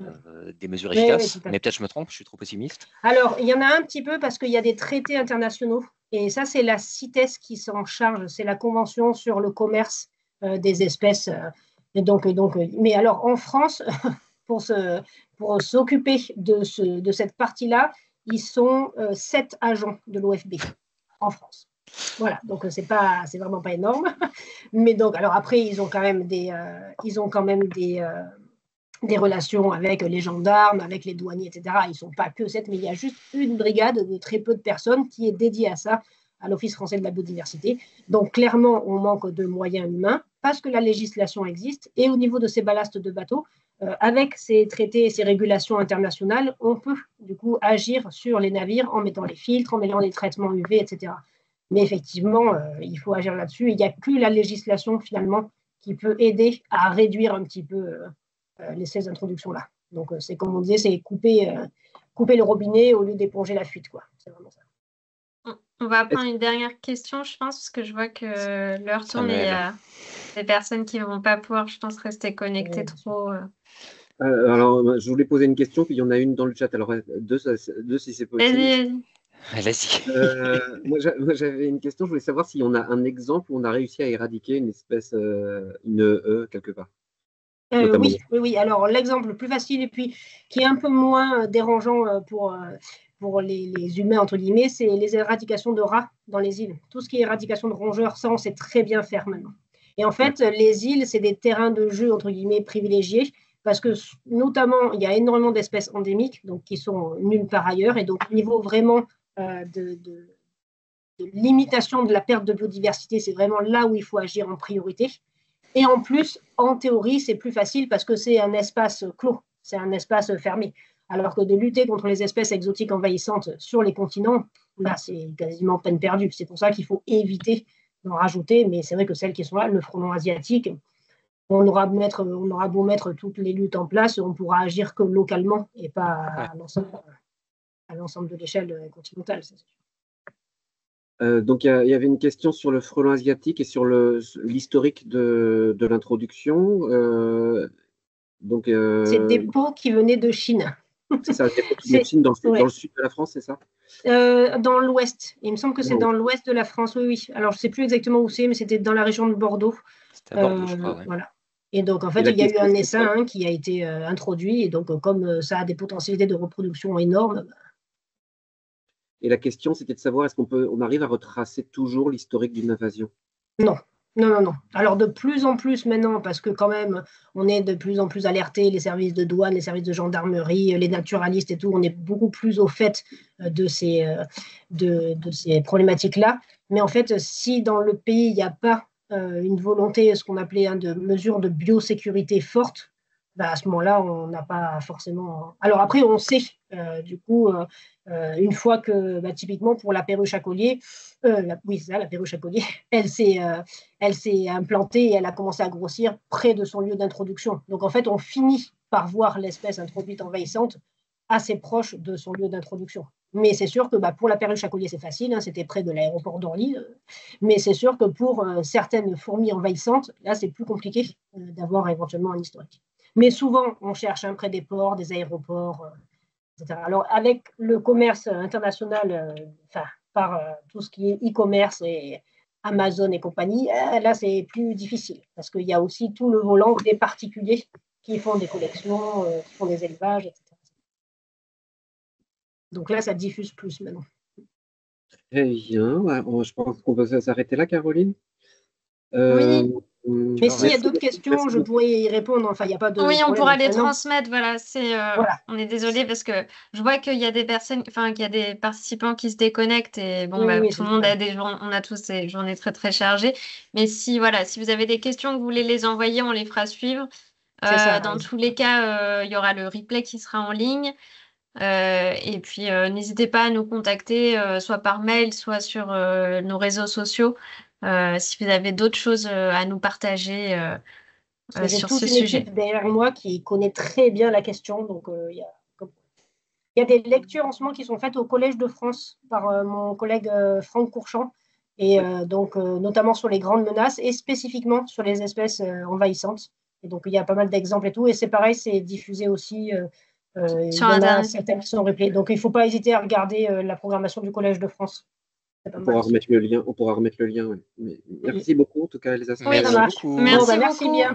des mesures efficaces. Mais peut-être je me trompe, je suis trop pessimiste. Alors, il y en a un petit peu parce qu'il y a des traités internationaux. Et ça, c'est la CITES qui s'en charge. C'est la Convention sur le commerce des espèces. Mais alors, en France, pour s'occuper de cette partie-là, ils sont 7 agents de l'OFB en France. Voilà, donc c'est vraiment pas énorme. Mais donc, alors après, ils ont quand même des relations avec les gendarmes, avec les douaniers, etc. Ils ne sont pas que 7, mais il y a juste une brigade de très peu de personnes qui est dédiée à ça, à l'Office français de la biodiversité. Donc, clairement, on manque de moyens humains parce que la législation existe. Et au niveau de ces ballasts de bateaux, avec ces traités et ces régulations internationales, on peut du coup agir sur les navires en mettant les filtres, en mettant les traitements UV, etc. Mais effectivement, il faut agir là-dessus. Il n'y a que la législation, finalement, qui peut aider à réduire un petit peu ces introductions-là. Donc, c'est comme on disait, c'est couper le robinet au lieu d'éponger la fuite, quoi. C'est vraiment ça. On va prendre une dernière question, je pense, parce que je vois que l'heure tourne et il y a des personnes qui ne vont pas pouvoir, je pense, rester connectées trop. Alors, je voulais poser une question, puis il y en a une dans le chat. Alors, deux si c'est possible. Vas-y. Moi, j'avais une question. Je voulais savoir s'il y en a un exemple où on a réussi à éradiquer une espèce, une quelque part. Oui. Alors, l'exemple le plus facile et puis qui est un peu moins dérangeant pour les humains, entre guillemets, c'est les éradications de rats dans les îles. Tout ce qui est éradication de rongeurs, ça, on sait très bien faire maintenant. Et en fait, les îles, c'est des terrains de jeu, entre guillemets, privilégiés, parce que notamment, il y a énormément d'espèces endémiques, donc qui sont nulle part ailleurs. Et donc, au niveau vraiment de limitation de la perte de biodiversité, c'est vraiment là où il faut agir en priorité. Et en plus, en théorie, c'est plus facile parce que c'est un espace clos, c'est un espace fermé. Alors que de lutter contre les espèces exotiques envahissantes sur les continents, là, c'est quasiment peine perdue. C'est pour ça qu'il faut éviter d'en rajouter, mais c'est vrai que celles qui sont là, le frelon asiatique, on aura beau mettre toutes les luttes en place, on pourra agir que localement et pas à l'ensemble de l'échelle continentale. Ça, c'est sûr. Donc, il y avait une question sur le frelon asiatique et sur l'historique de l'introduction. C'est des pots qui venaient de Chine. C'est ça, des pots qui venaient de Chine dans le sud de la France, c'est ça? Dans l'ouest. Il me semble que c'est dans l'ouest de la France, oui. Alors, je ne sais plus exactement où c'est, mais c'était dans la région de Bordeaux. C'était à Bordeaux, je crois, ouais. Voilà. Et donc, en fait, il y a eu un essaim qui a été introduit. Et donc, comme ça a des potentialités de reproduction énormes. Et la question, c'était de savoir, est-ce qu'on arrive à retracer toujours l'historique d'une invasion? Non. Alors, de plus en plus maintenant, parce que quand même, on est de plus en plus alertés, les services de douane, les services de gendarmerie, les naturalistes et tout, on est beaucoup plus au fait de ces problématiques-là. Mais en fait, si dans le pays, il n'y a pas une volonté, ce qu'on appelait de mesures de biosécurité fortes, à ce moment-là, on n'a pas forcément… Alors après, on sait, du coup, une fois que, typiquement, pour la perruche à collier, la perruche à collier, elle s'est implantée et elle a commencé à grossir près de son lieu d'introduction. Donc, en fait, on finit par voir l'espèce introduite envahissante assez proche de son lieu d'introduction. Mais c'est sûr que pour la perruche à collier, c'est facile, hein, c'était près de l'aéroport d'Orly. Mais c'est sûr que pour certaines fourmis envahissantes, là, c'est plus compliqué d'avoir éventuellement un historique. Mais souvent, on cherche près des ports, des aéroports, etc. Alors, avec le commerce international, par tout ce qui est e-commerce et Amazon et compagnie, là, c'est plus difficile parce qu'il y a aussi tout le volant des particuliers qui font des collections, qui font des élevages, etc. Donc là, ça diffuse plus maintenant. Très bien. Je pense qu'on peut s'arrêter là, Caroline. Oui. Mais s'il y a d'autres questions, je pourrais y répondre. Enfin, il n'y a pas de Oui, on problème. pourra les transmettre. Voilà, on est désolé parce que je vois qu'il y a des personnes, qu'il y a des participants qui se déconnectent et bon, tout le monde a on a tous des journées très très chargées. Mais si vous avez des questions que vous voulez les envoyer, on les fera suivre. Dans tous les cas, il y aura le replay qui sera en ligne. Et puis, n'hésitez pas à nous contacter, soit par mail, soit sur nos réseaux sociaux, si vous avez d'autres choses à nous partager sur ce sujet. J'ai toute une équipe derrière moi qui connaît très bien la question. Donc, il y a des lectures en ce moment qui sont faites au Collège de France par mon collègue Franck Courchamp, et donc notamment sur les grandes menaces et spécifiquement sur les espèces envahissantes. Et donc, il y a pas mal d'exemples et tout. Et c'est pareil, c'est diffusé aussi. Il y en a certains qui sont replayés. Donc, il ne faut pas hésiter à regarder la programmation du Collège de France. On pourra remettre le lien. Oui. Merci beaucoup, en tout cas, Elsa. Oui, merci beaucoup. Merci bien.